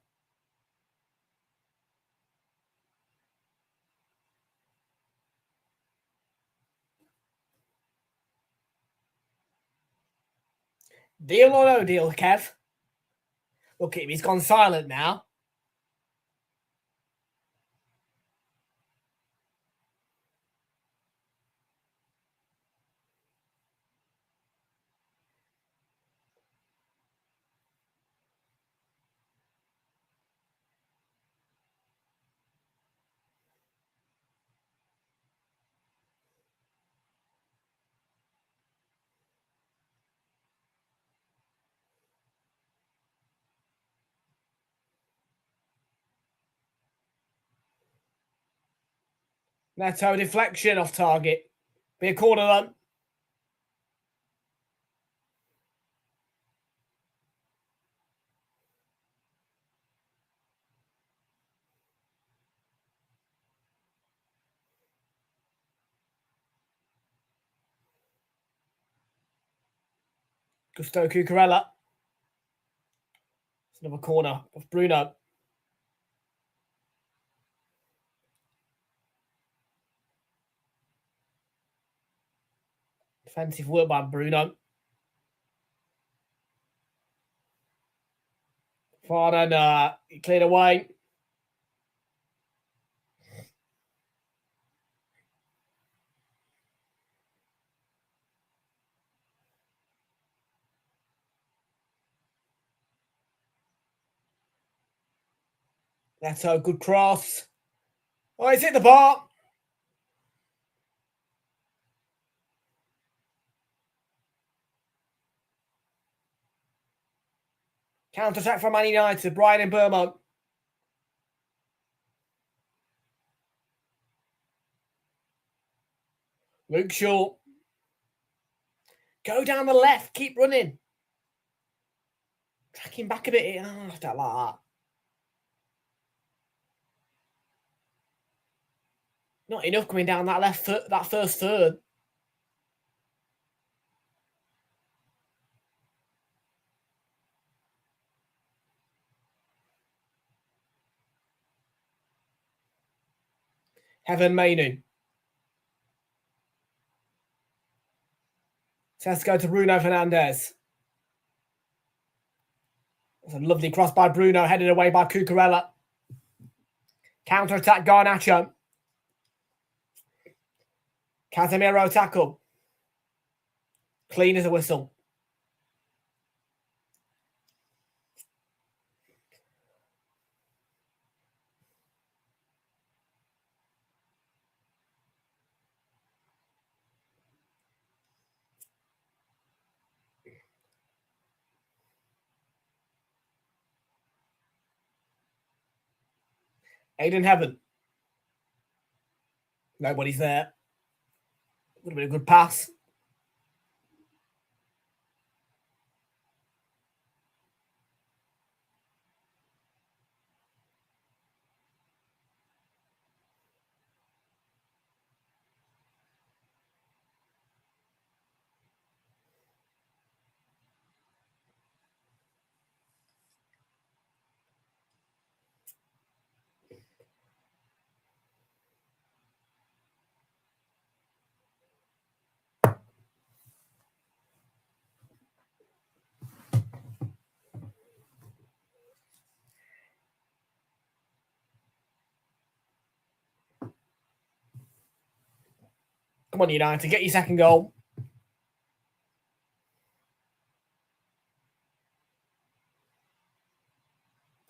Speaker 2: Deal or no deal, Kev? Look at him, he's gone silent now. Neto deflection off target. Be a corner run. Gusto Cucurella. It's another corner of Bruno. Defensive work by Bruno. Foden, he cleared away. That's a good cross. Oh, it's hit the bar. Counter-attack from Man United. Brian and Burmo. Luke Shaw. Go down the left. Keep running. Track him back a bit. Oh, I don't like that. Not enough coming down that that first third. Heaven Mainu. So let's go to Bruno Fernandes. That's a lovely cross by Bruno, headed away by Cucurella. Counter-attack Garnacho. Casemiro tackle. Clean as a whistle. Aiden Heaven. Nobody's there. Would have been a good pass. Come on, United, get your second goal.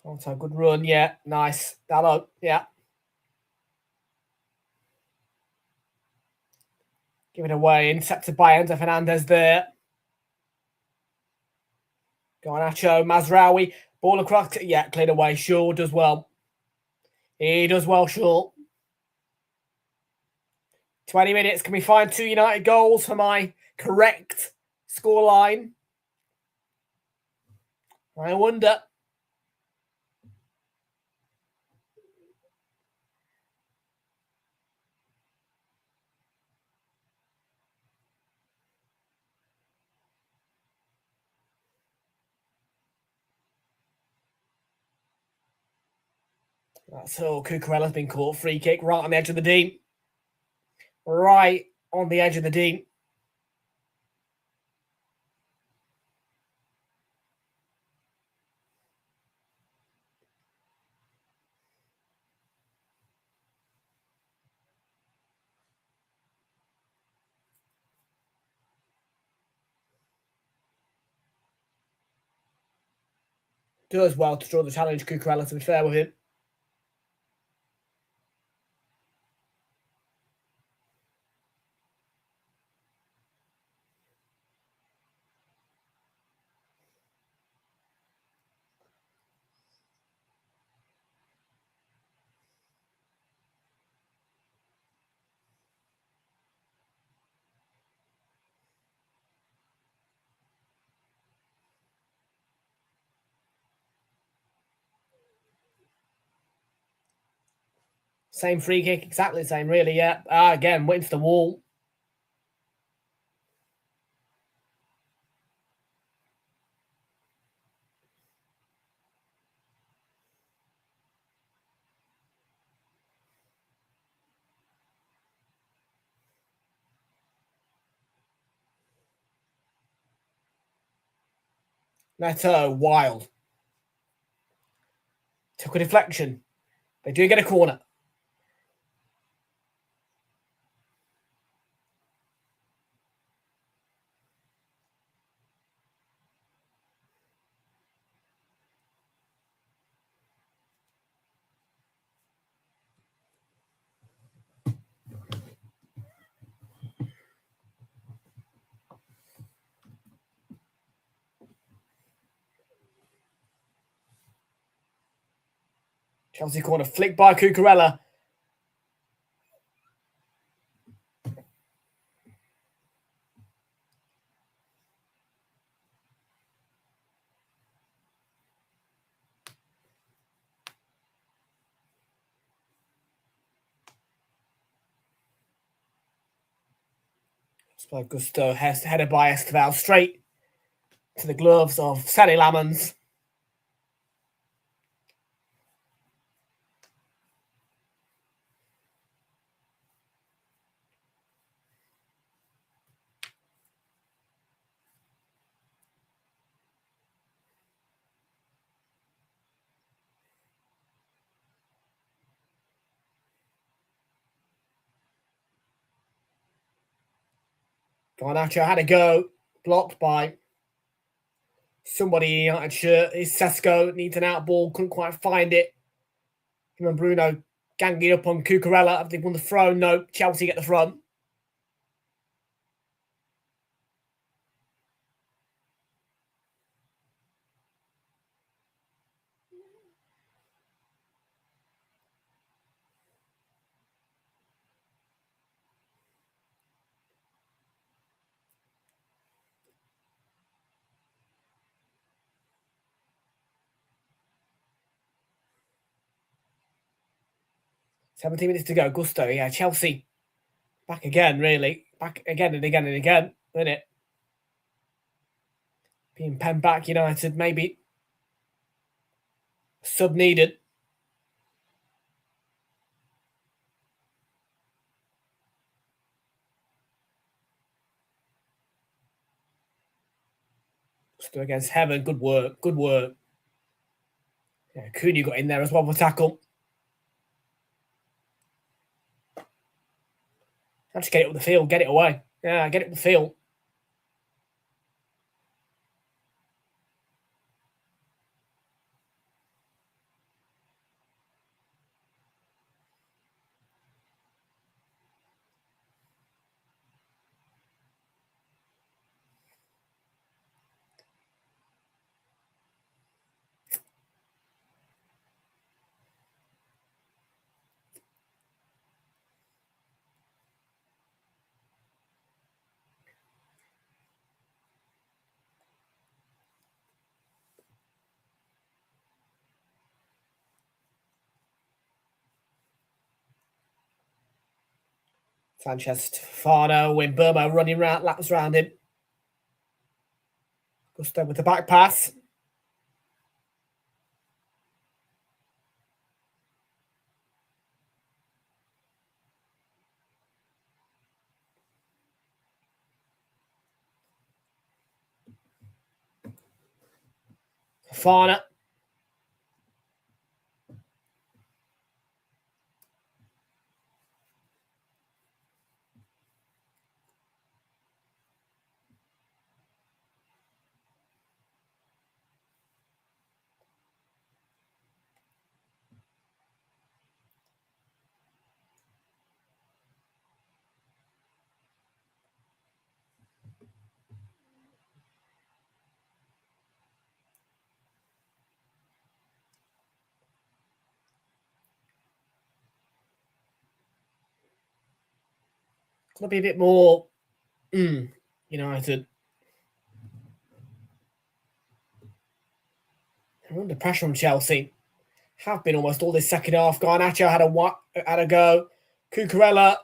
Speaker 2: Also, good run, yeah, nice. Hello, yeah. Give it away, intercepted by Enzo Fernandez there. Garnacho, Mazraoui, ball across, yeah, cleared away. Shaw does well. He does well, Shaw. 20 minutes. Can we find 2 United goals for my correct scoreline? I wonder. That's all. Cucurella's been caught. Free kick right on the edge of the D. Right on the edge of the D. Does well to draw the challenge, Cucurella, to be fair with him. Same free kick, exactly the same, really, yeah. Again, went into the wall. Neto, wild. Took a deflection. They do get a corner. Chelsea corner flicked by Cucurella. Gusto headed by Esquivel straight to the gloves of Sally Lamons. Garnacho had a go, blocked by somebody in United shirt. It's Sesko, needs an out ball, couldn't quite find it. Him and Bruno ganging up on Cucurella. Have they won the throw? No, Chelsea get the front. Seventeen minutes to go. Gusto, yeah, Chelsea back again, really. Back again and again and again, isn't it? Being penned back, United, maybe sub needed. Gusto against Heaven, good work, good work. Yeah, Cooney got in there as well for tackle. Just get it up the field, get it away. Yeah, get it up the field. Sanchez, Fano, Wimbermo running laps around him. Gusto with the back pass. Fana. Gonna be a bit more United. They're under pressure from Chelsea. Have been almost all this second half. Garnacho had a go. Cucurella.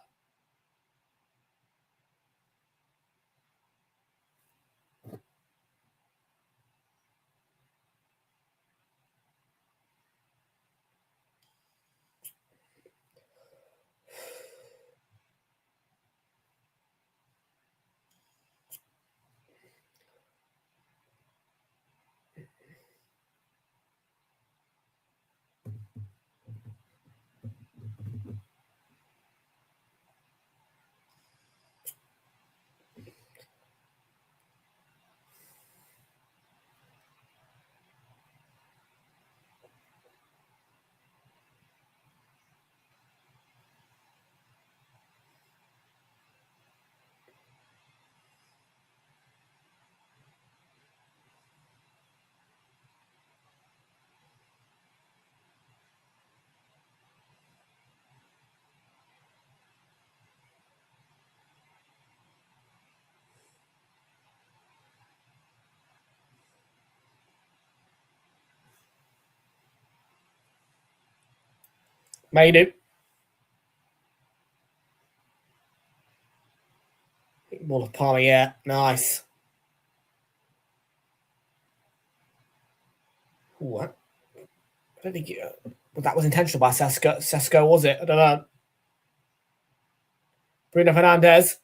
Speaker 2: Made it. Ball of Palmer, yeah. Nice. What? I don't think that was intentional by Sesko, was it? I don't know. Bruno Fernandes.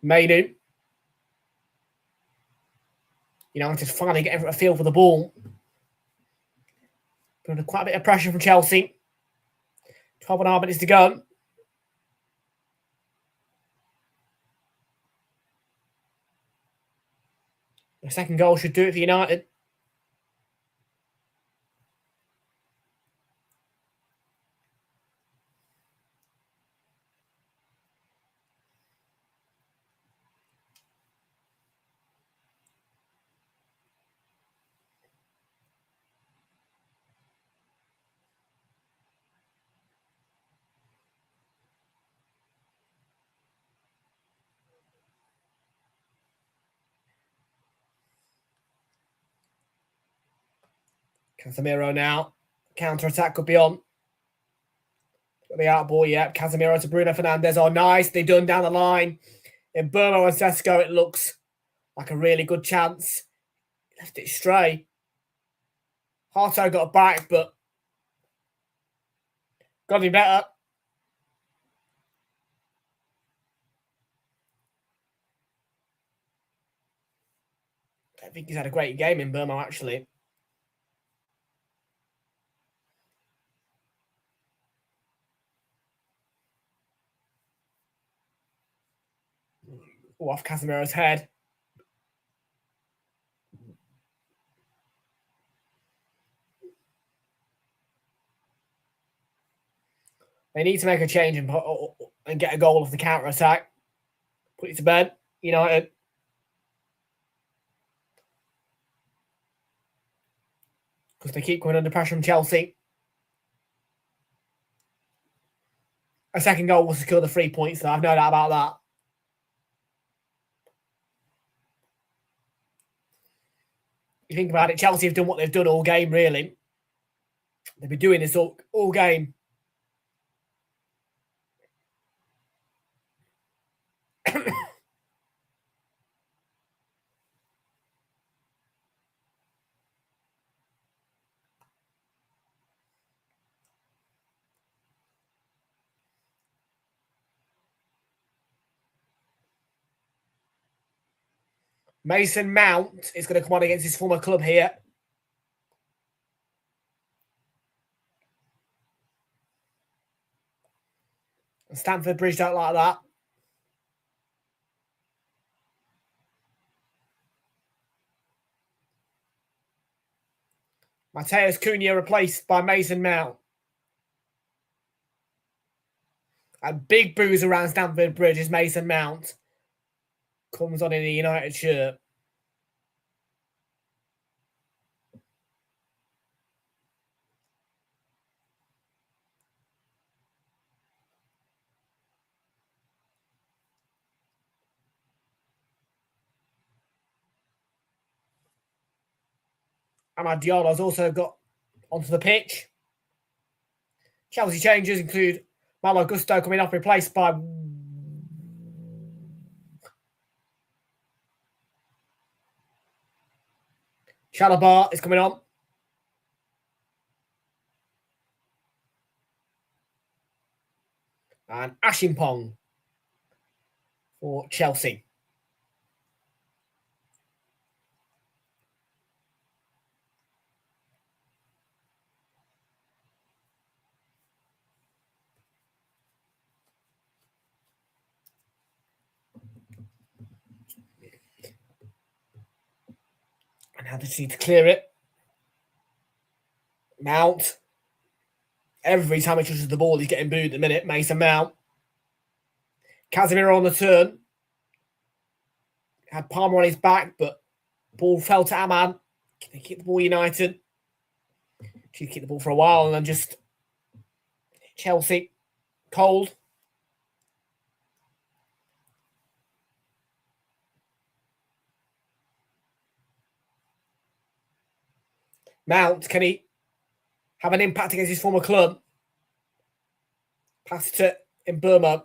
Speaker 2: Made it. United finally getting a feel for the ball. Under quite a bit of pressure from Chelsea. 12.5 minutes to go. The second goal should do it for United. Casemiro now. Counter-attack could be on. The out ball, yeah. Casemiro to Bruno Fernandes. Oh, nice. They done down the line. In Burmo and Sesko, it looks like a really good chance. Left it stray. Harto got back, but got to be better. I think he's had a great game in Burmo, actually. Off Casemiro's head. They need to make a change and get a goal off the counter-attack. Put it to bed, United. Because they keep going under pressure from Chelsea. A second goal will secure the 3 points, though. I've no doubt about that. You think about it, Chelsea have done what they've done all game, really. They've been doing this all game. Mason Mount is going to come on against his former club here. Stamford Bridge don't like that. Mateus Cunha replaced by Mason Mount. A big booze around Stamford Bridge is Mason Mount. Comes on in a United shirt. Amad Diallo's also got onto the pitch. Chelsea changes include Malo Gusto coming off, replaced by Chalobah is coming on. And Ashimpong for Chelsea. And now they just need to clear it. Mount. Every time he touches the ball, he's getting booed at the minute. Mason Mount. Casemiro on the turn. Had Palmer on his back, but ball fell to Amad. They keep the ball United. She'd keep the ball for a while and then just Chelsea. Cold. Mount, can he have an impact against his former club? Pass to Mbeumo.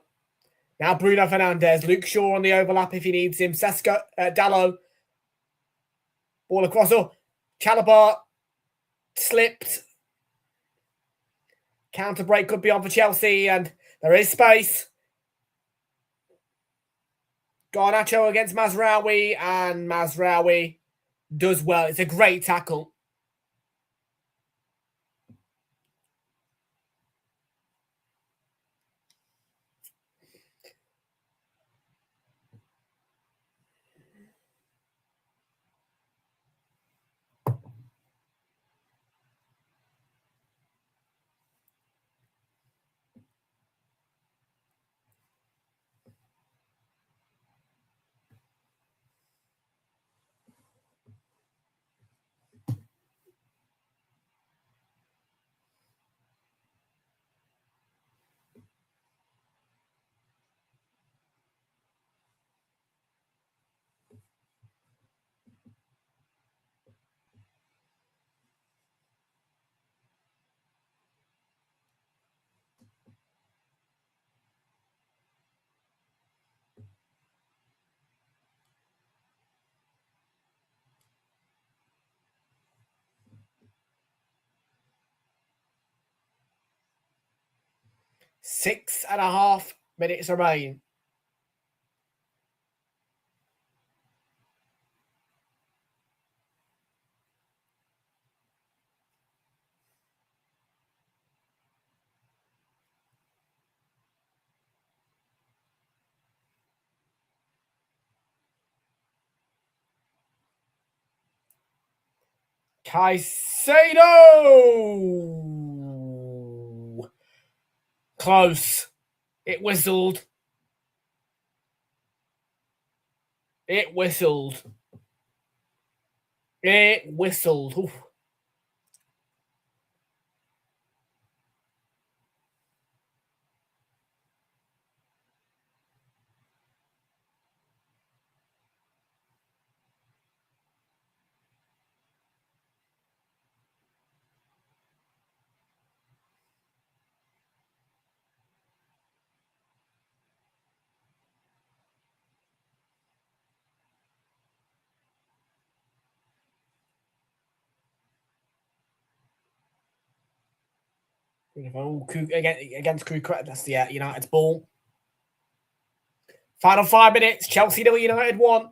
Speaker 2: Now Bruno Fernandes. Luke Shaw on the overlap if he needs him. Dallo. Ball across. Oh, Chalobah slipped. Counter break could be on for Chelsea, and there is space. Garnacho against Mazraoui, and Mazraoui does well. It's a great tackle. Six and a half minutes remain. Caicedo! Close. It whistled. It whistled. It whistled. Ooh. Against Crew, that's the United's ball. Final 5 minutes. Chelsea 0, United 1.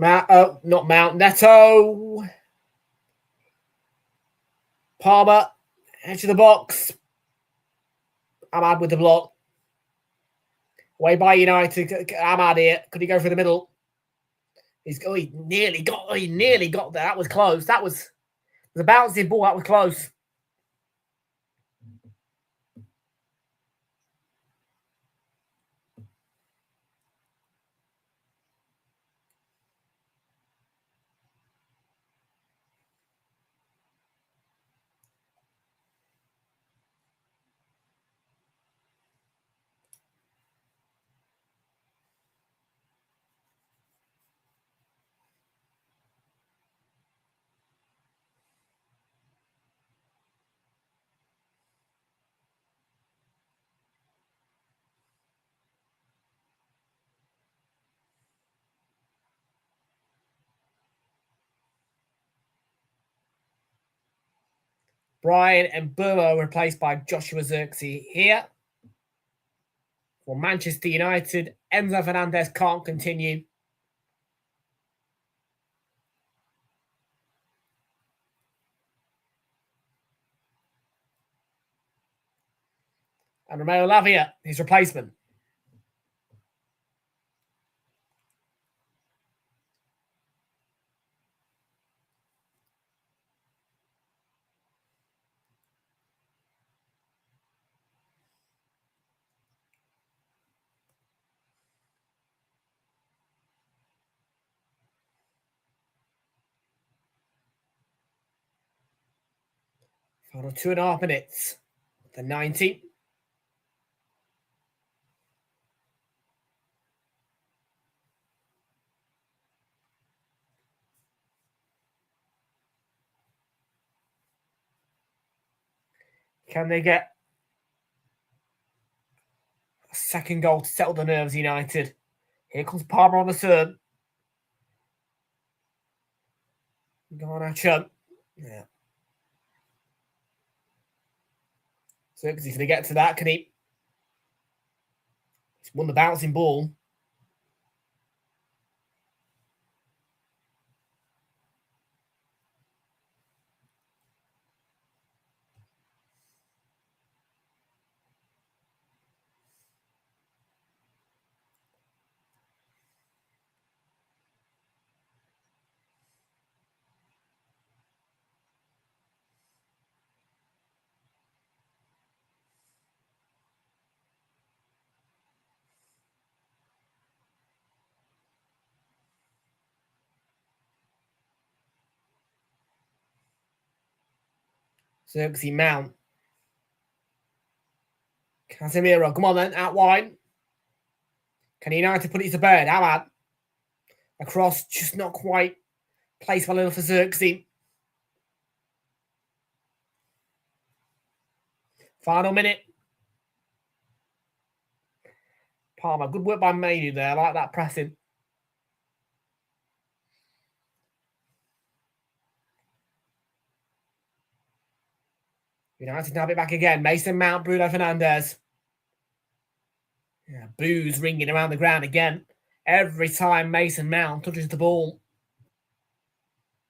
Speaker 2: Not Mount. Neto. Palmer. Edge of the box. Ahmad with the block. Away by United. Ahmad here. Could he go for the middle? He nearly got there. That was close. That was a bouncing ball. That was close. Brian and Burrow replaced by Joshua Zirkzee here. For Manchester United, Enzo Fernandez can't continue. And Romeo Lavia, his replacement. Final 2.5 minutes. The 90. Can they get a second goal to settle the nerves, United? Here comes Palmer on the turn. Garnacho. Yeah. Zirkzee, can he get to that? Can he? He's won the bouncing ball. Zirkzee, Mount. Casemiro, come on then, out wide. Can United put it to bed? Ahmad. Across, just not quite placed well enough for Zirkzee. Final minute. Palmer, good work by Mainu there. I like that pressing. United have it back again. Mason Mount, Bruno Fernandes. Yeah, boos ringing around the ground again. Every time Mason Mount touches the ball,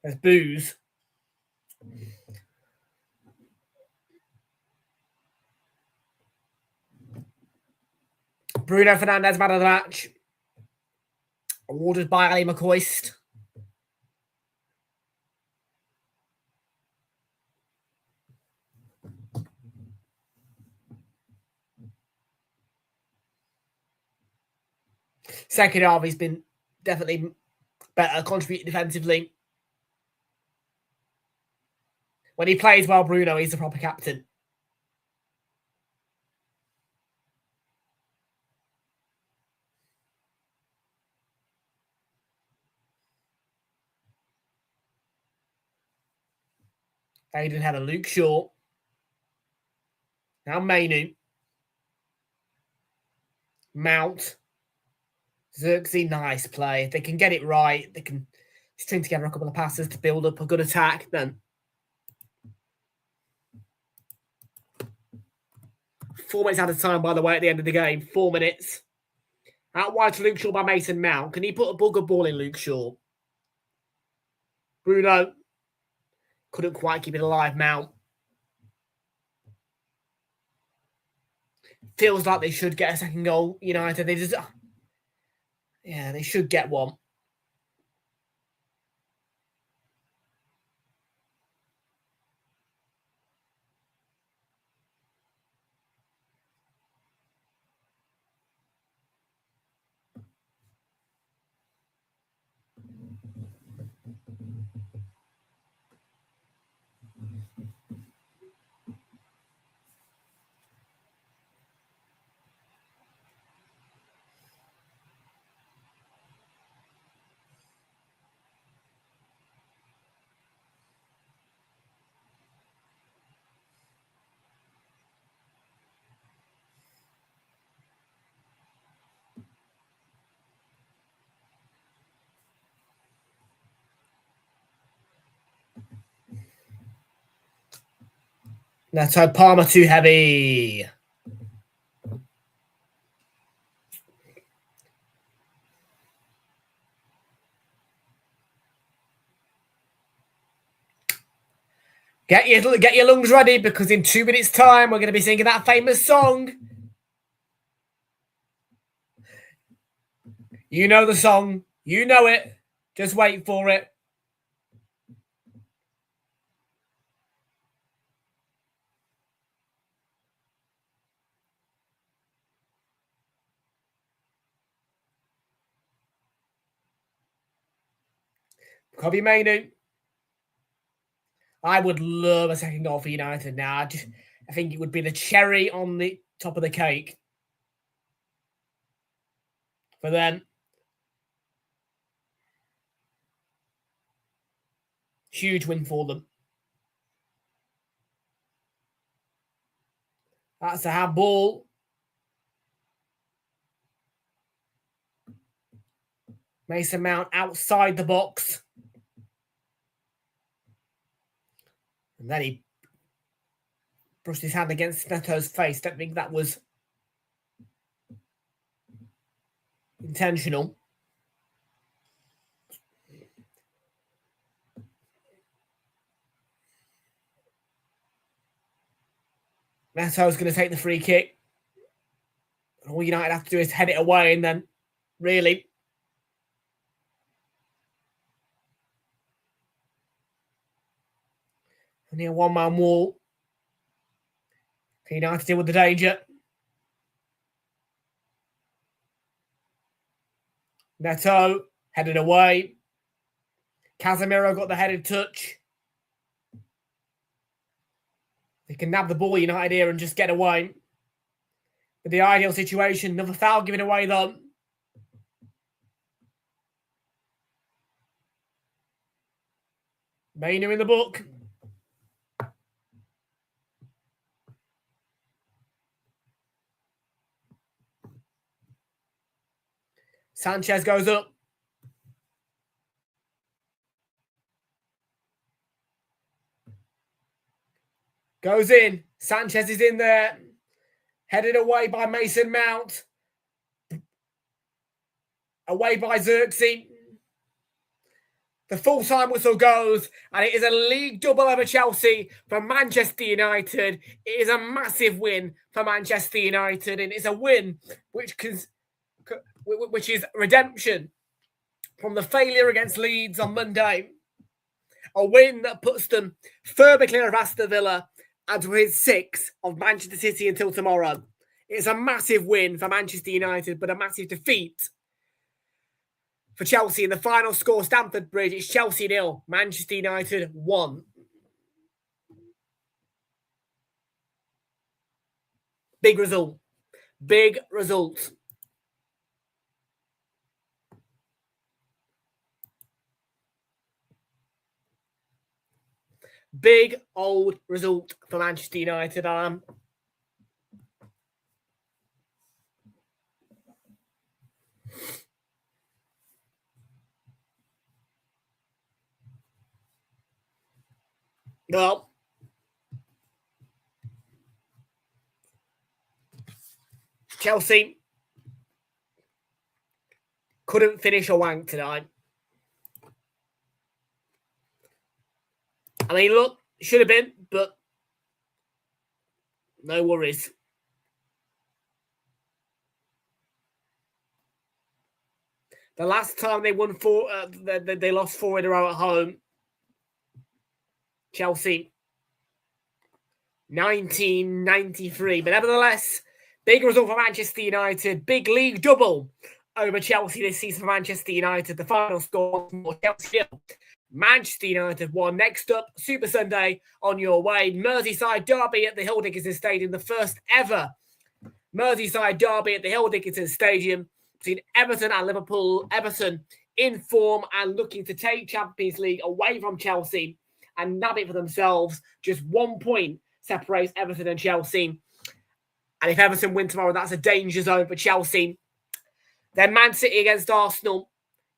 Speaker 2: there's boos. Bruno Fernandes, man of the match. Awarded by Ali McCoist. Second half, he's been definitely better, contributing defensively. When he plays well, Bruno, he's the proper captain. Aiden had a Luke Shaw. Now Mainu. Mount. Zirkzee, nice play. If they can get it right, they can string together a couple of passes to build up a good attack, then 4 minutes out of time, by the way, at the end of the game. 4 minutes. Out wide to Luke Shaw by Mason Mount. Can he put a bugger ball in Luke Shaw? Bruno couldn't quite keep it alive. Mount. Feels like they should get a second goal. United, they should get one. Neto Palmer too heavy. Get your lungs ready, because in 2 minutes' time we're going to be singing that famous song. You know the song. You know it. Just wait for it. Kobe Mainu. I would love a second goal for United now. I think it would be the cherry on the top of the cake for them. Huge win for them. That's a handball. Mason Mount outside the box. And then he brushed his hand against Neto's face. Don't think that was intentional. Neto's going to take the free kick. All United have to do is head it away, and then really only a one-man wall. United deal with the danger. Neto headed away. Casemiro got the headed touch. They can nab the ball, United, here and just get away. But the ideal situation, another foul given away though. Mainu in the book. Sanchez goes up. Goes in. Sanchez is in there. Headed away by Mason Mount. Away by Xerxes. The full-time whistle goes, and it is a league double over Chelsea for Manchester United. It is a massive win for Manchester United, and it's a win which is redemption from the failure against Leeds on Monday. A win that puts them further clear of Aston Villa and with 6 of Manchester City until tomorrow. It's a massive win for Manchester United, but a massive defeat for Chelsea. In the final score, Stamford Bridge, it's Chelsea 0, Manchester United 1. Big result. Big result. Big old result for Manchester United. Well, Chelsea couldn't finish a wank tonight. I mean, look, should have been, but no worries. The last time they won they lost 4 in a row at home. Chelsea, 1993. But nevertheless, big result for Manchester United. Big league double over Chelsea this season for Manchester United. The final score was Chelsea 0. Manchester United won. Next up, Super Sunday on your way. Merseyside derby at the Hill Dickinson Stadium. The first ever Merseyside derby at the Hill Dickinson Stadium between Everton and Liverpool. Everton in form and looking to take Champions League away from Chelsea and nab it for themselves. Just 1 point separates Everton and Chelsea. And if Everton win tomorrow, that's a danger zone for Chelsea. Then Man City against Arsenal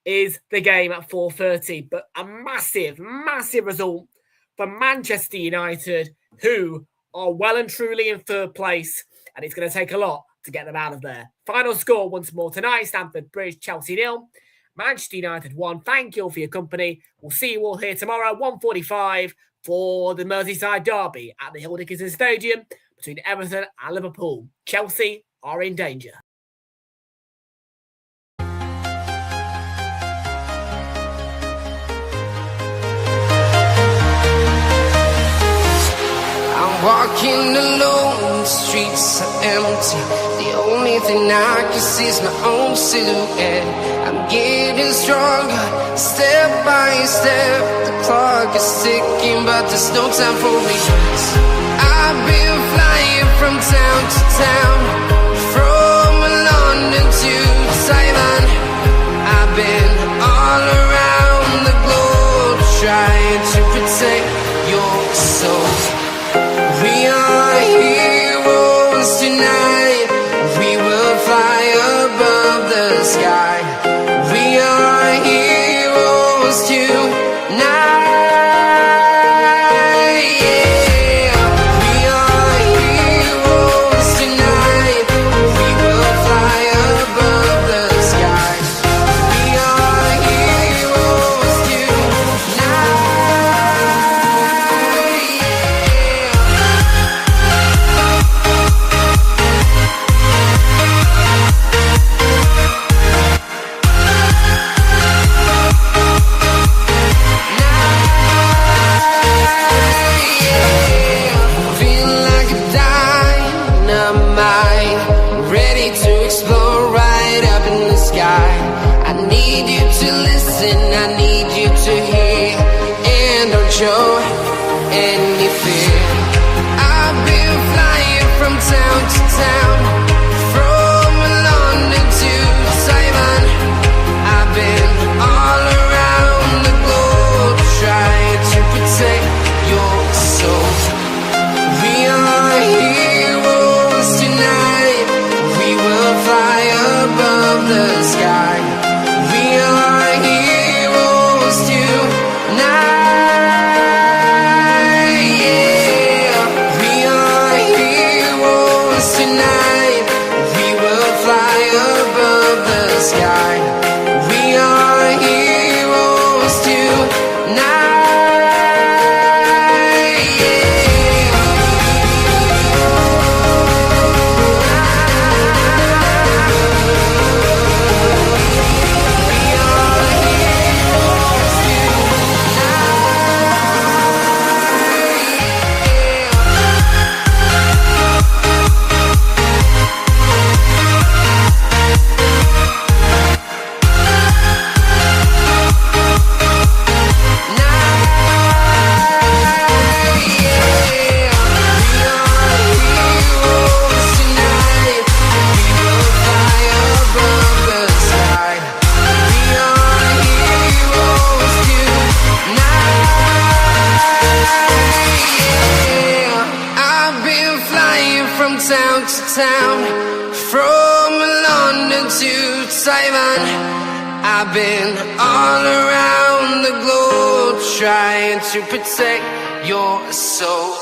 Speaker 2: is the game at 4:30. But a massive, massive result for Manchester United, who are well and truly in third place. And it's going to take a lot to get them out of there. Final score once more tonight, Stamford Bridge, Chelsea 0. Manchester United 1. Thank you all for your company. We'll see you all here tomorrow, 1:45, for the Merseyside derby at the Hill Dickinson Stadium between Everton and Liverpool. Chelsea are in danger.
Speaker 1: Walking alone, the streets are empty. The only thing I can see is my own silhouette. I'm getting stronger, step by step. The clock is ticking, but there's no time for me. I've been flying from town to town, from London to Taiwan. I've been all around the globe, trying to protect your soul. We are heroes tonight. We will fly above the sky. We are heroes tonight. Yeah. We are heroes tonight. We will fly above the sky. We are heroes tonight. Show any fear. I've been flying from town to town, from London to Taiwan. I've been all around the globe, trying to protect your soul. We are heroes tonight. We will fly above the sky. We are heroes tonight. Tonight, we will fly above the sky. We are heroes tonight. Town to town, from London to Taiwan. I've been all around the globe, trying to protect your soul.